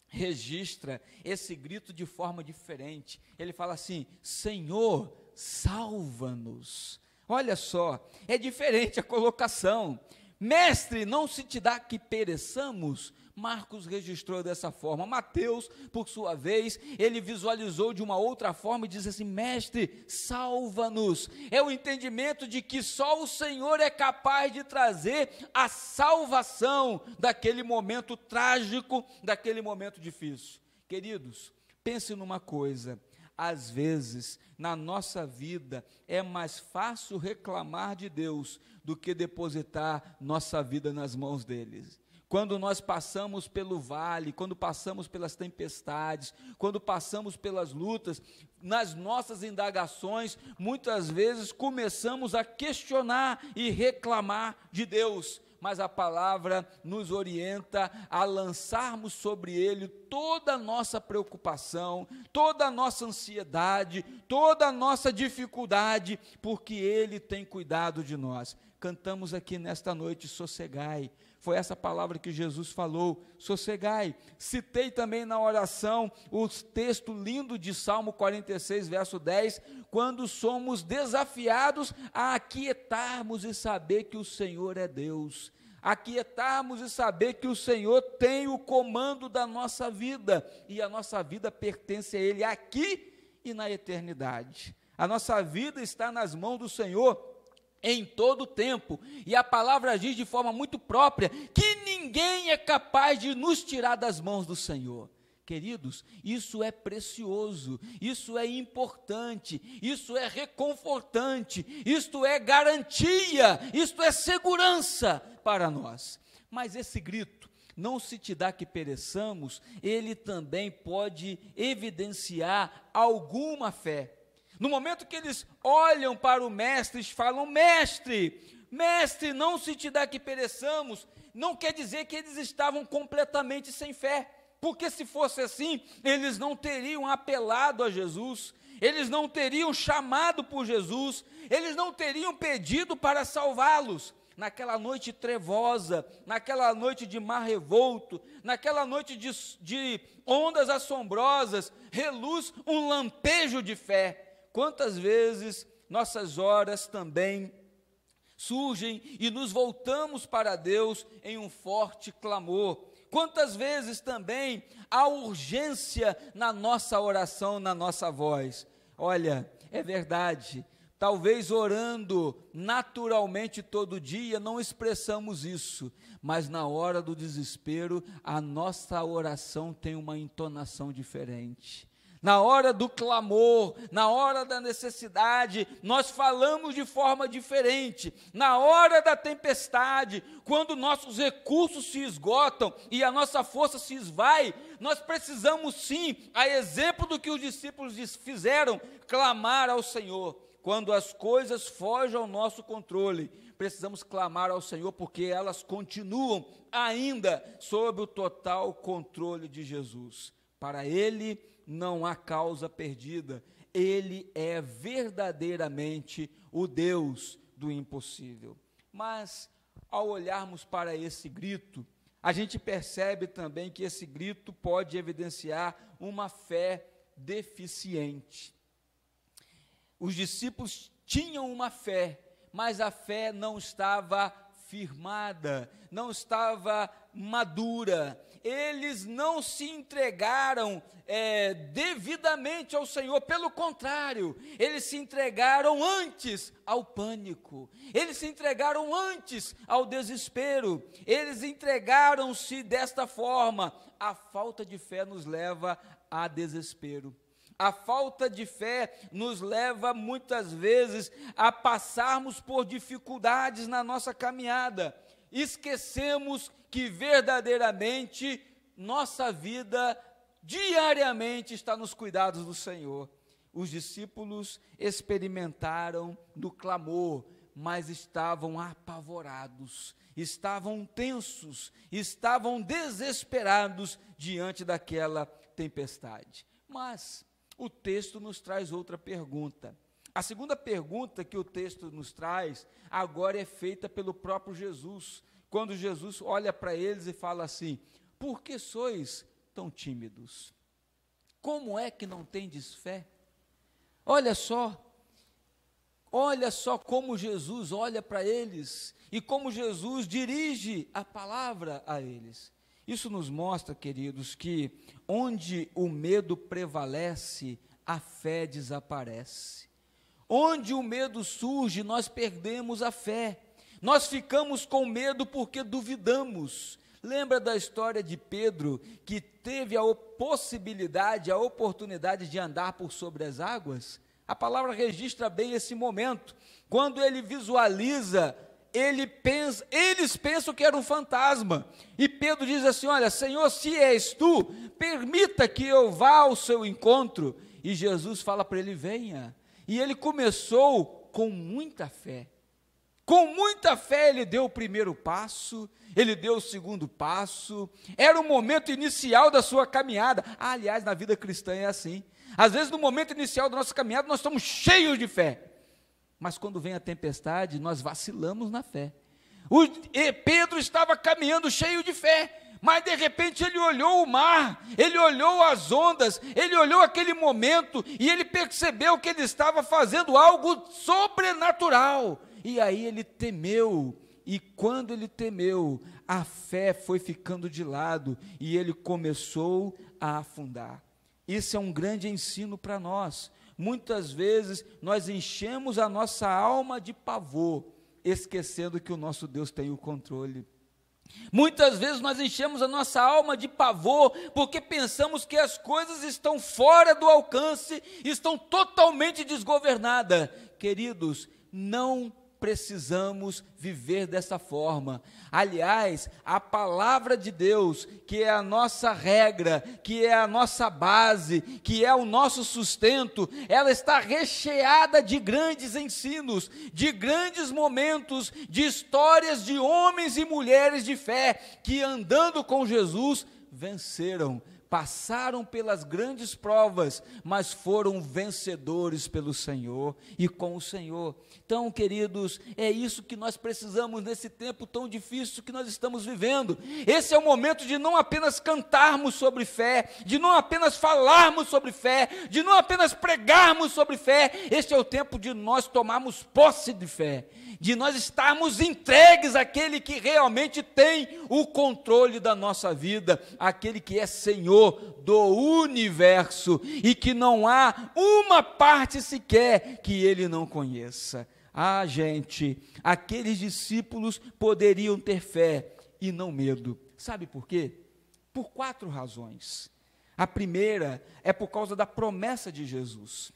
registra esse grito de forma diferente. Ele fala assim: Senhor, salva-nos. Olha só, é diferente a colocação. Mestre, não se te dá que pereçamos? Marcos registrou dessa forma. Mateus, por sua vez, ele visualizou de uma outra forma e diz assim: Mestre, salva-nos. É o entendimento de que só o Senhor é capaz de trazer a salvação daquele momento trágico, daquele momento difícil. Queridos, pense numa coisa: às vezes, na nossa vida, é mais fácil reclamar de Deus do que depositar nossa vida nas mãos deles. Quando nós passamos pelo vale, quando passamos pelas tempestades, quando passamos pelas lutas, nas nossas indagações, muitas vezes começamos a questionar e reclamar de Deus, mas a palavra nos orienta a lançarmos sobre Ele toda a nossa preocupação, toda a nossa ansiedade, toda a nossa dificuldade, porque Ele tem cuidado de nós. Cantamos aqui nesta noite: sossegai. Foi essa palavra que Jesus falou: sossegai. Citei também na oração o texto lindo de Salmo 46, verso 10, quando somos desafiados a aquietarmos e saber que o Senhor é Deus. Aquietarmos e saber que o Senhor tem o comando da nossa vida, e a nossa vida pertence a Ele aqui e na eternidade. A nossa vida está nas mãos do Senhor em todo o tempo, e a palavra diz de forma muito própria que ninguém é capaz de nos tirar das mãos do Senhor. Queridos, isso é precioso, isso é importante, isso é reconfortante, isto é garantia, isto é segurança para nós. Mas esse grito: não se te dá que pereçamos, ele também pode evidenciar alguma fé. No momento que eles olham para o mestre e falam: Mestre, não se te dá que pereçamos, não quer dizer que eles estavam completamente sem fé, porque se fosse assim, eles não teriam apelado a Jesus, eles não teriam chamado por Jesus, eles não teriam pedido para salvá-los. Naquela noite trevosa, naquela noite de mar revolto, naquela noite de ondas assombrosas, reluz um lampejo de fé. Quantas vezes nossas horas também surgem e nos voltamos para Deus em um forte clamor. Quantas vezes também há urgência na nossa oração, na nossa voz. Olha, é verdade, talvez orando naturalmente todo dia não expressamos isso, mas na hora do desespero a nossa oração tem uma entonação diferente. Na hora do clamor, na hora da necessidade, nós falamos de forma diferente. Na hora da tempestade, quando nossos recursos se esgotam e a nossa força se esvai, nós precisamos sim, a exemplo do que os discípulos fizeram, clamar ao Senhor. Quando as coisas fogem ao nosso controle, precisamos clamar ao Senhor, porque elas continuam ainda sob o total controle de Jesus. Para Ele não há causa perdida, Ele é verdadeiramente o Deus do impossível. Mas, ao olharmos para esse grito, a gente percebe também que esse grito pode evidenciar uma fé deficiente. Os discípulos tinham uma fé, mas a fé não estava firmada, não estava madura. Eles não se entregaram devidamente ao Senhor, pelo contrário, eles se entregaram antes ao pânico, eles se entregaram antes ao desespero, eles entregaram-se desta forma. A falta de fé nos leva a desespero. A falta de fé nos leva muitas vezes a passarmos por dificuldades na nossa caminhada. Esquecemos que verdadeiramente nossa vida diariamente está nos cuidados do Senhor. Os discípulos experimentaram no clamor, mas estavam apavorados, estavam tensos, estavam desesperados diante daquela tempestade. Mas o texto nos traz outra pergunta. A segunda pergunta que o texto nos traz, agora é feita pelo próprio Jesus, quando Jesus olha para eles e fala assim: por que sois tão tímidos? Como é que não tendes fé? Olha só como Jesus olha para eles e como Jesus dirige a palavra a eles. Isso nos mostra, queridos, que onde o medo prevalece, a fé desaparece. Onde o medo surge, nós perdemos a fé. Nós ficamos com medo porque duvidamos. Lembra da história de Pedro, que teve a possibilidade, a oportunidade de andar por sobre as águas? A palavra registra bem esse momento. Quando ele visualiza, eles pensam que era um fantasma. E Pedro diz assim: olha, Senhor, se és tu, permita que eu vá ao seu encontro. E Jesus fala para ele: venha. E ele começou com muita fé. Com muita fé ele deu o primeiro passo, ele deu o segundo passo. Era o momento inicial da sua caminhada. Aliás, na vida cristã é assim. Às vezes, no momento inicial da nossa caminhada, nós estamos cheios de fé. Mas quando vem a tempestade, nós vacilamos na fé. Pedro estava caminhando cheio de fé, mas de repente ele olhou o mar, ele olhou as ondas, ele olhou aquele momento e ele percebeu que ele estava fazendo algo sobrenatural. E aí ele temeu, e quando ele temeu, a fé foi ficando de lado e ele começou a afundar. Isso é um grande ensino para nós. Muitas vezes nós enchemos a nossa alma de pavor, esquecendo que o nosso Deus tem o controle. Muitas vezes nós enchemos a nossa alma de pavor, porque pensamos que as coisas estão fora do alcance, estão totalmente desgovernadas. Queridos, não precisamos viver dessa forma. Aliás, a palavra de Deus, que é a nossa regra, que é a nossa base, que é o nosso sustento, ela está recheada de grandes ensinos, de grandes momentos, de histórias de homens e mulheres de fé, que andando com Jesus, venceram, passaram pelas grandes provas, mas foram vencedores pelo Senhor e com o Senhor. Então, queridos, é isso que nós precisamos nesse tempo tão difícil que nós estamos vivendo. Esse é o momento de não apenas cantarmos sobre fé, de não apenas falarmos sobre fé, de não apenas pregarmos sobre fé. Este é o tempo de nós tomarmos posse de fé, de nós estarmos entregues àquele que realmente tem o controle da nossa vida, aquele que é Senhor do universo e que não há uma parte sequer que ele não conheça. Gente, aqueles discípulos poderiam ter fé e não medo. Sabe por quê? Por 4 razões. A primeira é por causa da promessa de Jesus.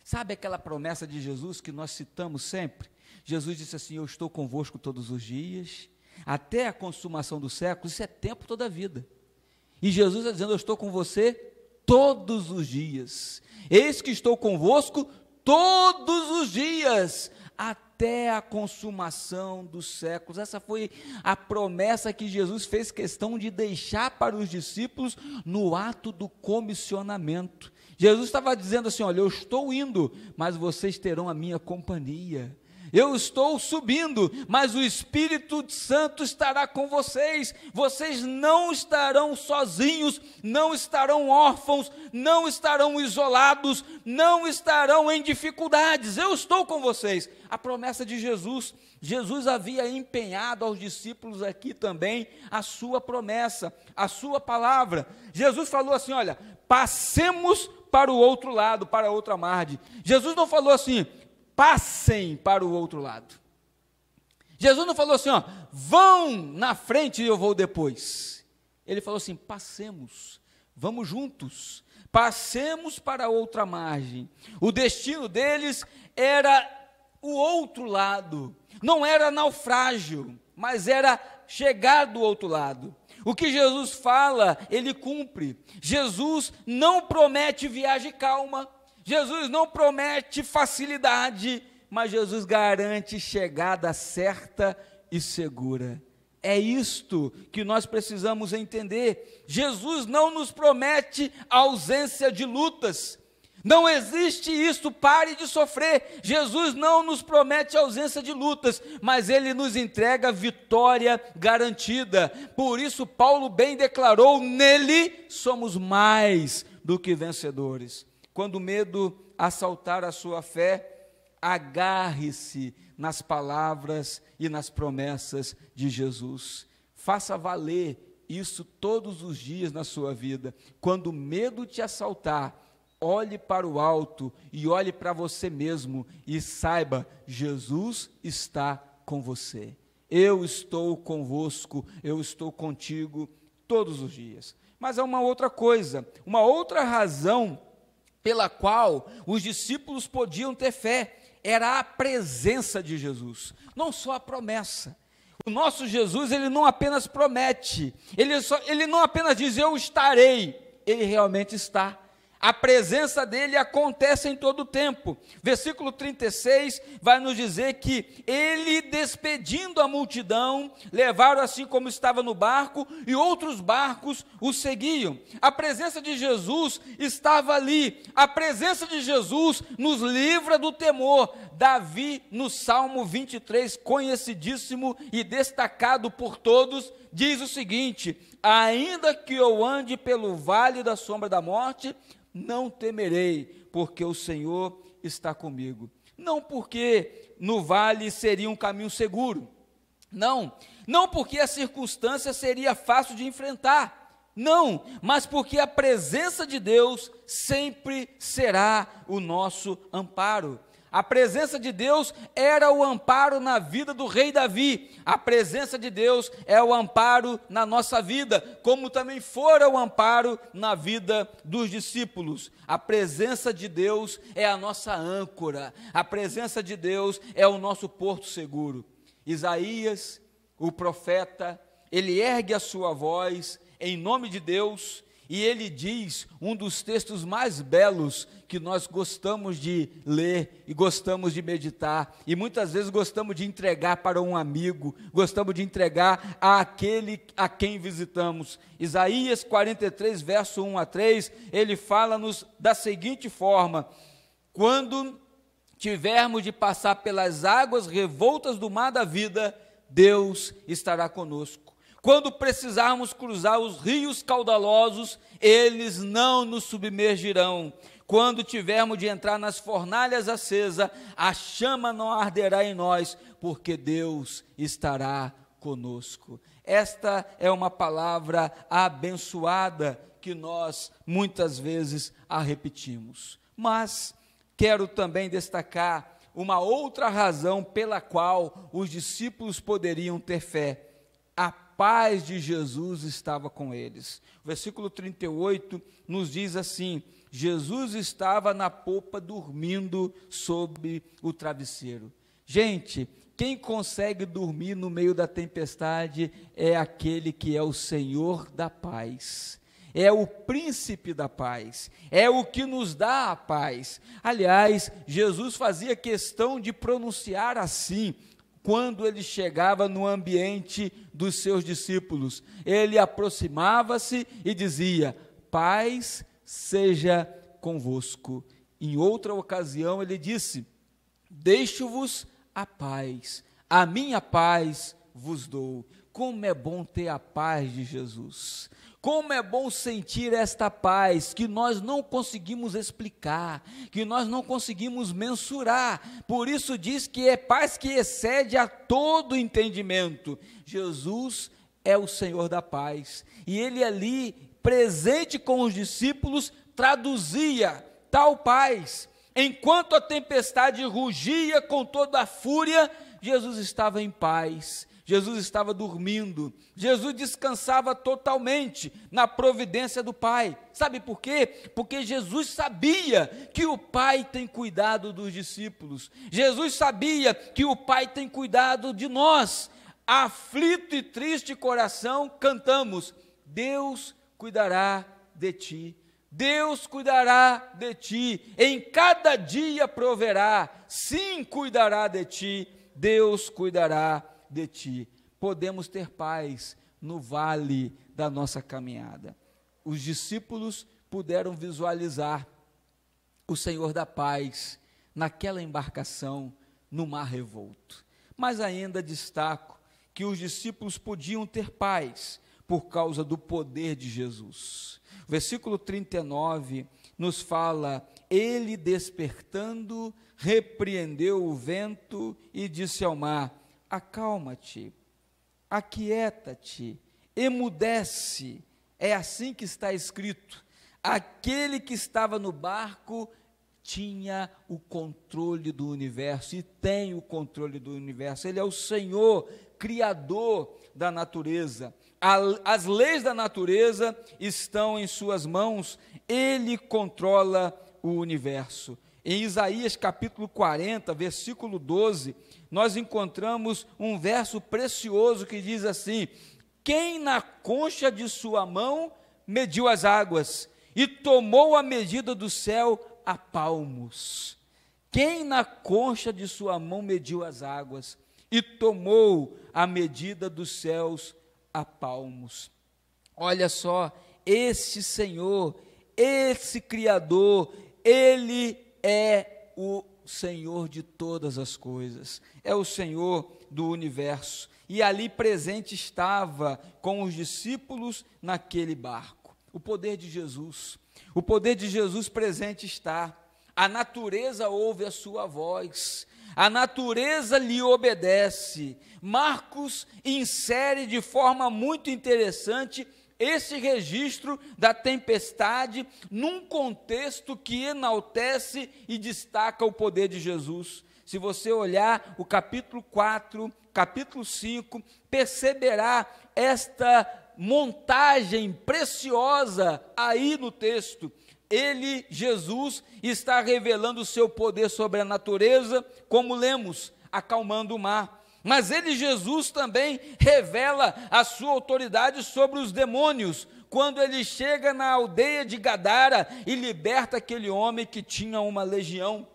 Sabe aquela promessa de Jesus que nós citamos sempre? Jesus disse assim: eu estou convosco todos os dias, até a consumação do século. Isso é tempo toda a vida. E Jesus está dizendo: eu estou com você todos os dias. Eis que estou convosco todos os dias, até a consumação dos séculos. Essa foi a promessa que Jesus fez questão de deixar para os discípulos no ato do comissionamento. Jesus estava dizendo assim: olha, eu estou indo, mas vocês terão a minha companhia. Eu estou subindo, mas o Espírito Santo estará com vocês. Vocês não estarão sozinhos, não estarão órfãos, não estarão isolados, não estarão em dificuldades. Eu estou com vocês. A promessa de Jesus. Jesus havia empenhado aos discípulos aqui também a sua promessa, a sua palavra. Jesus falou assim: olha, passemos para o outro lado, para a outra margem. Jesus não falou assim: passem para o outro lado. Jesus não falou assim: vão na frente e eu vou depois. Ele falou assim: passemos, vamos juntos, passemos para a outra margem. O destino deles era o outro lado, não era naufrágio, mas era chegar do outro lado. O que Jesus fala, ele cumpre. Jesus não promete viagem calma, Jesus não promete facilidade, mas Jesus garante chegada certa e segura. É isto que nós precisamos entender. Jesus não nos promete ausência de lutas. Não existe isso, pare de sofrer. Jesus não nos promete ausência de lutas, mas Ele nos entrega vitória garantida. Por isso Paulo bem declarou, nele somos mais do que vencedores. Quando o medo assaltar a sua fé, agarre-se nas palavras e nas promessas de Jesus. Faça valer isso todos os dias na sua vida. Quando o medo te assaltar, olhe para o alto e olhe para você mesmo e saiba, Jesus está com você. Eu estou convosco, eu estou contigo todos os dias. Mas há uma outra coisa, uma outra razão pela qual os discípulos podiam ter fé, era a presença de Jesus, não só a promessa. O nosso Jesus, ele não apenas promete, ele não apenas diz eu estarei, ele realmente está. A presença dele acontece em todo o tempo. Versículo 36 vai nos dizer que ele, despedindo a multidão, levaram assim como estava no barco, e outros barcos o seguiam. A presença de Jesus estava ali. A presença de Jesus nos livra do temor. Davi, no Salmo 23, conhecidíssimo e destacado por todos, diz o seguinte: ainda que eu ande pelo vale da sombra da morte, não temerei, porque o Senhor está comigo. Não porque no vale seria um caminho seguro, não porque a circunstância seria fácil de enfrentar, não, mas porque a presença de Deus sempre será o nosso amparo. A presença de Deus era o amparo na vida do rei Davi. A presença de Deus é o amparo na nossa vida, como também fora o amparo na vida dos discípulos. A presença de Deus é a nossa âncora. A presença de Deus é o nosso porto seguro. Isaías, o profeta, ele ergue a sua voz em nome de Deus, e ele diz um dos textos mais belos que nós gostamos de ler e gostamos de meditar, e muitas vezes gostamos de entregar para um amigo, gostamos de entregar àquele a quem visitamos. Isaías 43, verso 1 a 3, ele fala-nos da seguinte forma: quando tivermos de passar pelas águas revoltas do mar da vida, Deus estará conosco. Quando precisarmos cruzar os rios caudalosos, eles não nos submergirão. Quando tivermos de entrar nas fornalhas acesas, a chama não arderá em nós, porque Deus estará conosco. Esta é uma palavra abençoada que nós muitas vezes a repetimos. Mas quero também destacar uma outra razão pela qual os discípulos poderiam ter fé. A paz de Jesus estava com eles. O versículo 38 nos diz assim: Jesus estava na popa dormindo sob o travesseiro. Gente, quem consegue dormir no meio da tempestade é aquele que é o Senhor da paz. É o príncipe da paz, é o que nos dá a paz. Aliás, Jesus fazia questão de pronunciar assim, quando ele chegava no ambiente dos seus discípulos. Ele aproximava-se e dizia: paz seja convosco. Em outra ocasião ele disse: deixo-vos a paz, a minha paz vos dou. Como é bom ter a paz de Jesus. Como é bom sentir esta paz que nós não conseguimos explicar, que nós não conseguimos mensurar. Por isso diz que é paz que excede a todo entendimento. Jesus é o Senhor da paz. E ele ali, presente com os discípulos, traduzia tal paz. Enquanto a tempestade rugia com toda a fúria, Jesus estava em paz. Jesus estava dormindo, Jesus descansava totalmente na providência do Pai. Sabe por quê? Porque Jesus sabia que o Pai tem cuidado dos discípulos, Jesus sabia que o Pai tem cuidado de nós. Aflito e triste coração, cantamos: Deus cuidará de ti, Deus cuidará de ti, em cada dia proverá, sim, cuidará de ti, Deus cuidará de ti. Podemos ter paz no vale da nossa caminhada. Os discípulos puderam visualizar o Senhor da paz naquela embarcação no mar revolto. Mas ainda destaco que os discípulos podiam ter paz por causa do poder de Jesus. O versículo 39 nos fala: ele despertando, repreendeu o vento e disse ao mar: acalma-te, aquieta-te, emudece. É assim que está escrito. Aquele que estava no barco tinha o controle do universo e tem o controle do universo. Ele é o Senhor, Criador da natureza. As leis da natureza estão em suas mãos, ele controla o universo. Em Isaías capítulo 40, versículo 12, nós encontramos um verso precioso que diz assim: quem na concha de sua mão mediu as águas e tomou a medida do céu a palmos. Quem na concha de sua mão mediu as águas e tomou a medida dos céus a palmos. Olha só, esse Senhor, esse Criador, Ele é o Senhor de todas as coisas, é o Senhor do universo, e ali presente estava com os discípulos naquele barco, o poder de Jesus presente está, a natureza ouve a sua voz, a natureza lhe obedece. Marcos insere de forma muito interessante esse registro da tempestade num contexto que enaltece e destaca o poder de Jesus. Se você olhar o capítulo 4, capítulo 5, perceberá esta montagem preciosa aí no texto. Ele, Jesus, está revelando o seu poder sobre a natureza, como lemos, acalmando o mar. Mas ele, Jesus, também revela a sua autoridade sobre os demônios, quando ele chega na aldeia de Gadara e liberta aquele homem que tinha uma legião.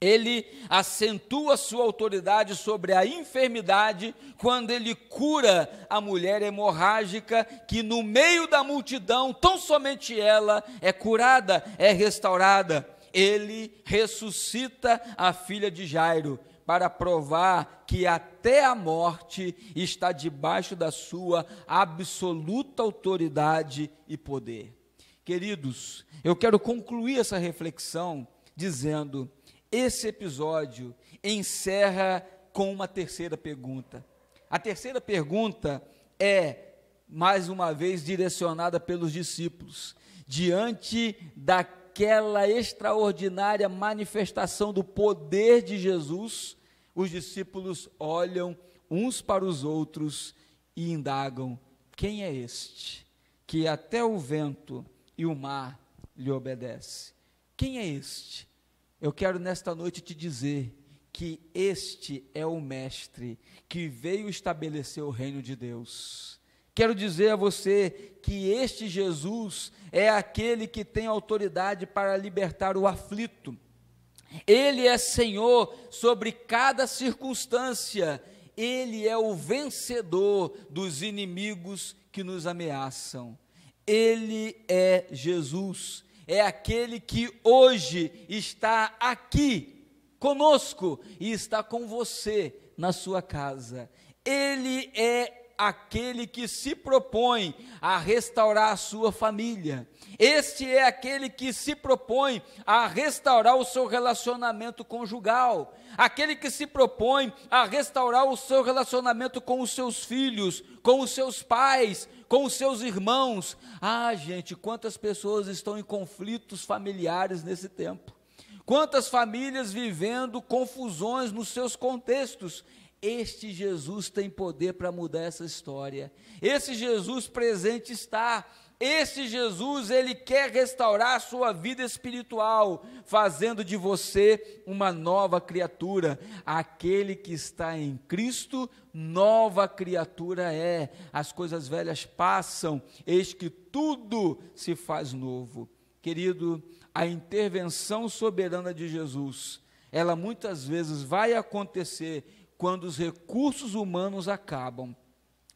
Ele acentua sua autoridade sobre a enfermidade, quando ele cura a mulher hemorrágica, que no meio da multidão, tão somente ela é curada, é restaurada. Ele ressuscita a filha de Jairo, para provar que até a morte está debaixo da sua absoluta autoridade e poder. Queridos, eu quero concluir essa reflexão dizendo: esse episódio encerra com uma terceira pergunta. A terceira pergunta é, mais uma vez, direcionada pelos discípulos. Diante daquela extraordinária manifestação do poder de Jesus, os discípulos olham uns para os outros e indagam: quem é este que até o vento e o mar lhe obedece? Quem é este? Eu quero nesta noite te dizer que este é o Mestre que veio estabelecer o reino de Deus. Quero dizer a você que este Jesus é aquele que tem autoridade para libertar o aflito. Ele é Senhor sobre cada circunstância. Ele é o vencedor dos inimigos que nos ameaçam. Ele é Jesus. É aquele que hoje está aqui conosco e está com você na sua casa. Ele é aquele que se propõe a restaurar a sua família. Este é aquele que se propõe a restaurar o seu relacionamento conjugal, aquele que se propõe a restaurar o seu relacionamento com os seus filhos, com os seus pais, com os seus irmãos. Gente, quantas pessoas estão em conflitos familiares nesse tempo, quantas famílias vivendo confusões nos seus contextos. Este Jesus tem poder para mudar essa história. Esse Jesus presente está. Esse Jesus, ele quer restaurar a sua vida espiritual, fazendo de você uma nova criatura. Aquele que está em Cristo, nova criatura é. As coisas velhas passam, eis que tudo se faz novo. Querido, a intervenção soberana de Jesus, ela muitas vezes vai acontecer quando os recursos humanos acabam,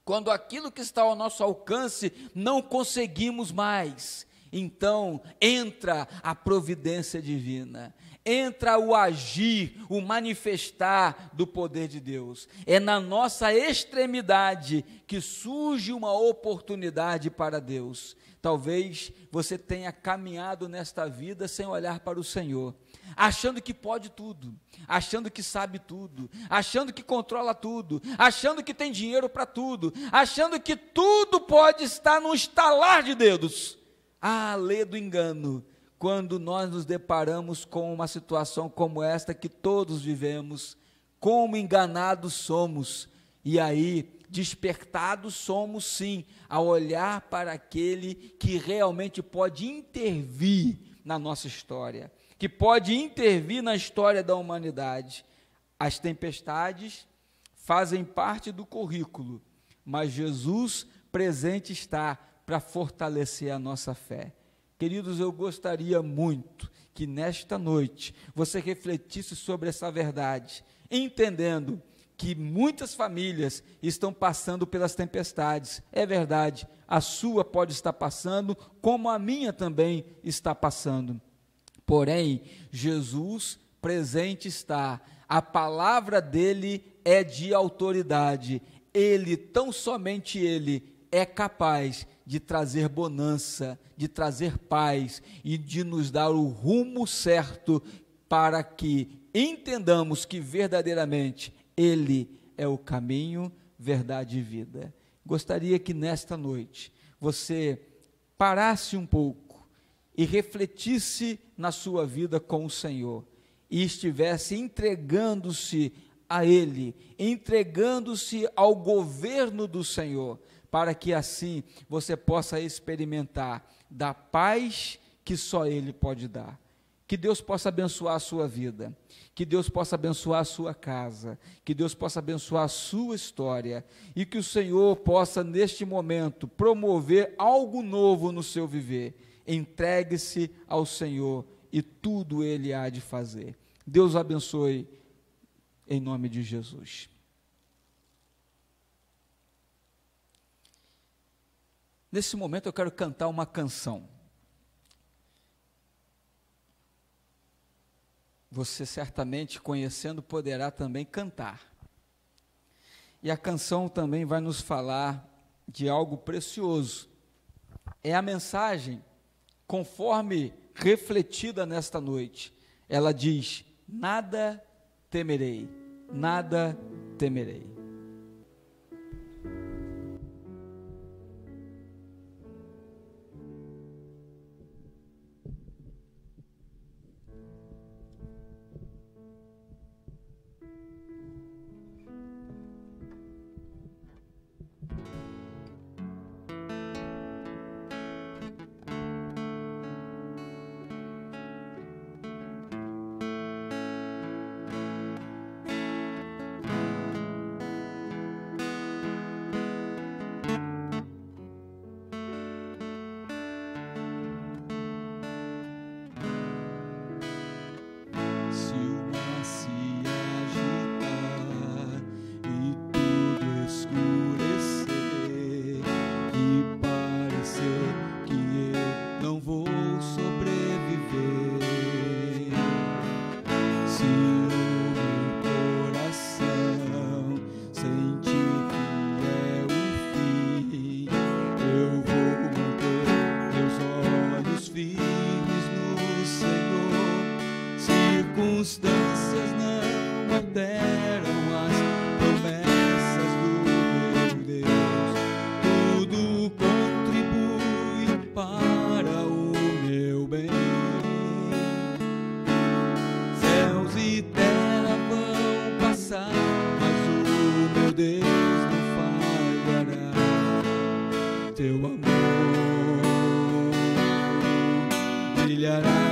quando aquilo que está ao nosso alcance não conseguimos mais. Então entra a providência divina, entra o agir, o manifestar do poder de Deus. É na nossa extremidade que surge uma oportunidade para Deus. Talvez você tenha caminhado nesta vida sem olhar para o Senhor, achando que pode tudo, achando que sabe tudo, achando que controla tudo, achando que tem dinheiro para tudo, achando que tudo pode estar no estalar de dedos. Ah, lê do engano, quando nós nos deparamos com uma situação como esta que todos vivemos, como enganados somos, e aí despertados somos sim, a olhar para aquele que realmente pode intervir na nossa história, que pode intervir na história da humanidade. As tempestades fazem parte do currículo, mas Jesus presente está para fortalecer a nossa fé. Queridos, eu gostaria muito que nesta noite você refletisse sobre essa verdade, entendendo que muitas famílias estão passando pelas tempestades. É verdade, a sua pode estar passando, como a minha também está passando. Porém, Jesus presente está, a palavra dele é de autoridade. Ele, tão somente ele, é capaz de trazer bonança, de trazer paz e de nos dar o rumo certo para que entendamos que verdadeiramente Ele é o caminho, verdade e vida. Gostaria que nesta noite você parasse um pouco e refletisse na sua vida com o Senhor e estivesse entregando-se a Ele, entregando-se ao governo do Senhor, para que assim você possa experimentar da paz que só Ele pode dar. Que Deus possa abençoar a sua vida, que Deus possa abençoar a sua casa, que Deus possa abençoar a sua história, e que o Senhor possa, neste momento, promover algo novo no seu viver. Entregue-se ao Senhor e tudo Ele há de fazer. Deus abençoe, em nome de Jesus. Nesse momento eu quero cantar uma canção. Você certamente, conhecendo, poderá também cantar. E a canção também vai nos falar de algo precioso. É a mensagem, conforme refletida nesta noite. Ela diz: nada temerei, nada temerei.
Circunstâncias não alteram as promessas do meu Deus. Tudo contribui para o meu bem. Céus e terra vão passar, mas o meu Deus não falhará. Teu amor brilhará.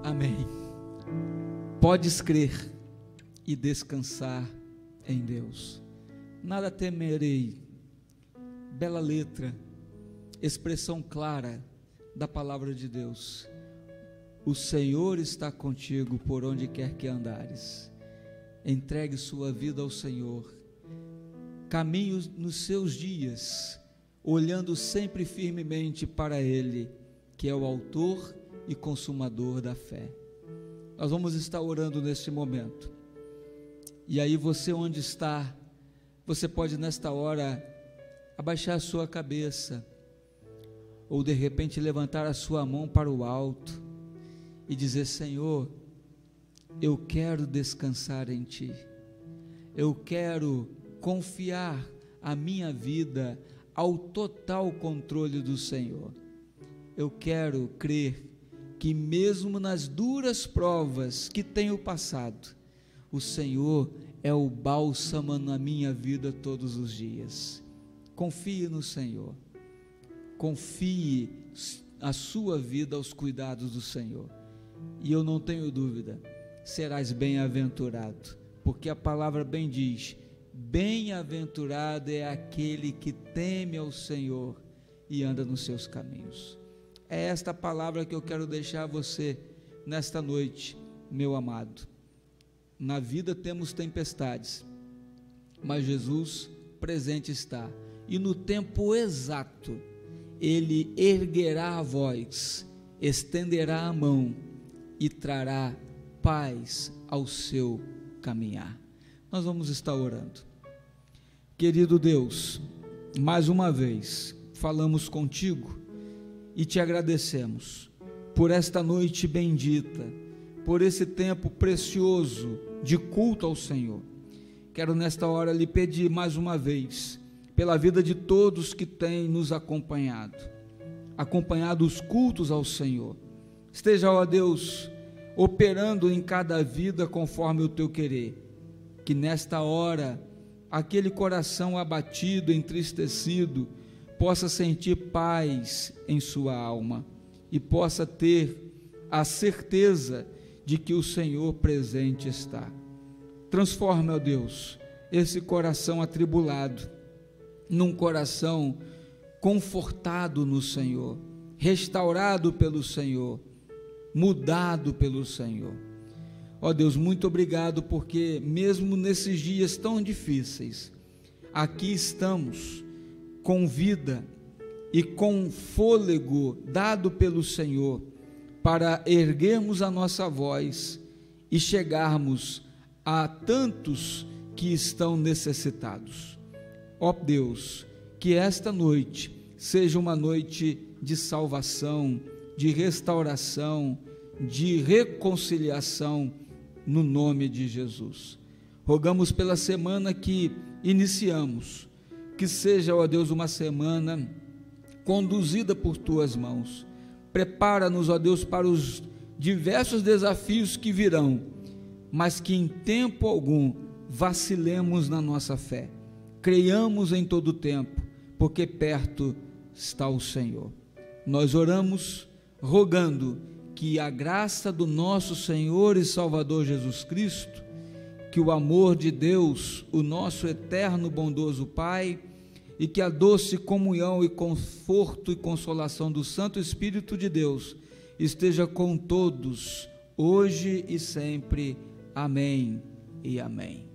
Amém. Podes crer e descansar em Deus. Nada temerei. Bela letra, expressão clara da palavra de Deus. O Senhor está contigo por onde quer que andares. Entregue sua vida ao Senhor. Caminhe nos seus dias, olhando sempre firmemente para Ele, que é o autor e consumador da fé. Nós vamos estar orando neste momento. E aí você onde está, você pode nesta hora abaixar a sua cabeça, ou de repente levantar a sua mão para o alto e dizer: Senhor, eu quero descansar em Ti, eu quero confiar a minha vida ao total controle do Senhor. Eu quero crer que mesmo nas duras provas que tenho passado, o Senhor é o bálsamo na minha vida todos os dias. Confie no Senhor, confie a sua vida aos cuidados do Senhor, e eu não tenho dúvida, serás bem-aventurado, porque a palavra bem diz: bem-aventurado é aquele que teme ao Senhor e anda nos seus caminhos. É esta palavra que eu quero deixar a você nesta noite, meu amado. Na vida temos tempestades, mas Jesus presente está, e no tempo exato Ele erguerá a voz, estenderá a mão e trará paz ao seu caminhar. Nós vamos estar orando. Querido Deus, mais uma vez falamos contigo e te agradecemos por esta noite bendita, por esse tempo precioso de culto ao Senhor. Quero nesta hora lhe pedir mais uma vez, pela vida de todos que têm nos acompanhado os cultos ao Senhor. Esteja, ó Deus, operando em cada vida conforme o teu querer. Que nesta hora, aquele coração abatido, entristecido, possa sentir paz em sua alma e possa ter a certeza de que o Senhor presente está. Transforma, ó Deus, esse coração atribulado num coração confortado no Senhor, restaurado pelo Senhor, mudado pelo Senhor. Ó Deus, muito obrigado, porque mesmo nesses dias tão difíceis, aqui estamos com vida e com fôlego dado pelo Senhor para erguermos a nossa voz e chegarmos a tantos que estão necessitados. Ó Deus, que esta noite seja uma noite de salvação, de restauração, de reconciliação, no nome de Jesus. Rogamos pela semana que iniciamos, que seja, ó Deus, uma semana conduzida por Tuas mãos. Prepara-nos, ó Deus, para os diversos desafios que virão, mas que em tempo algum vacilemos na nossa fé. Creiamos em todo tempo, porque perto está o Senhor. Nós oramos rogando que a graça do nosso Senhor e Salvador Jesus Cristo, que o amor de Deus, o nosso eterno bondoso Pai, e que a doce comunhão e conforto e consolação do Santo Espírito de Deus esteja com todos, hoje e sempre. Amém e amém.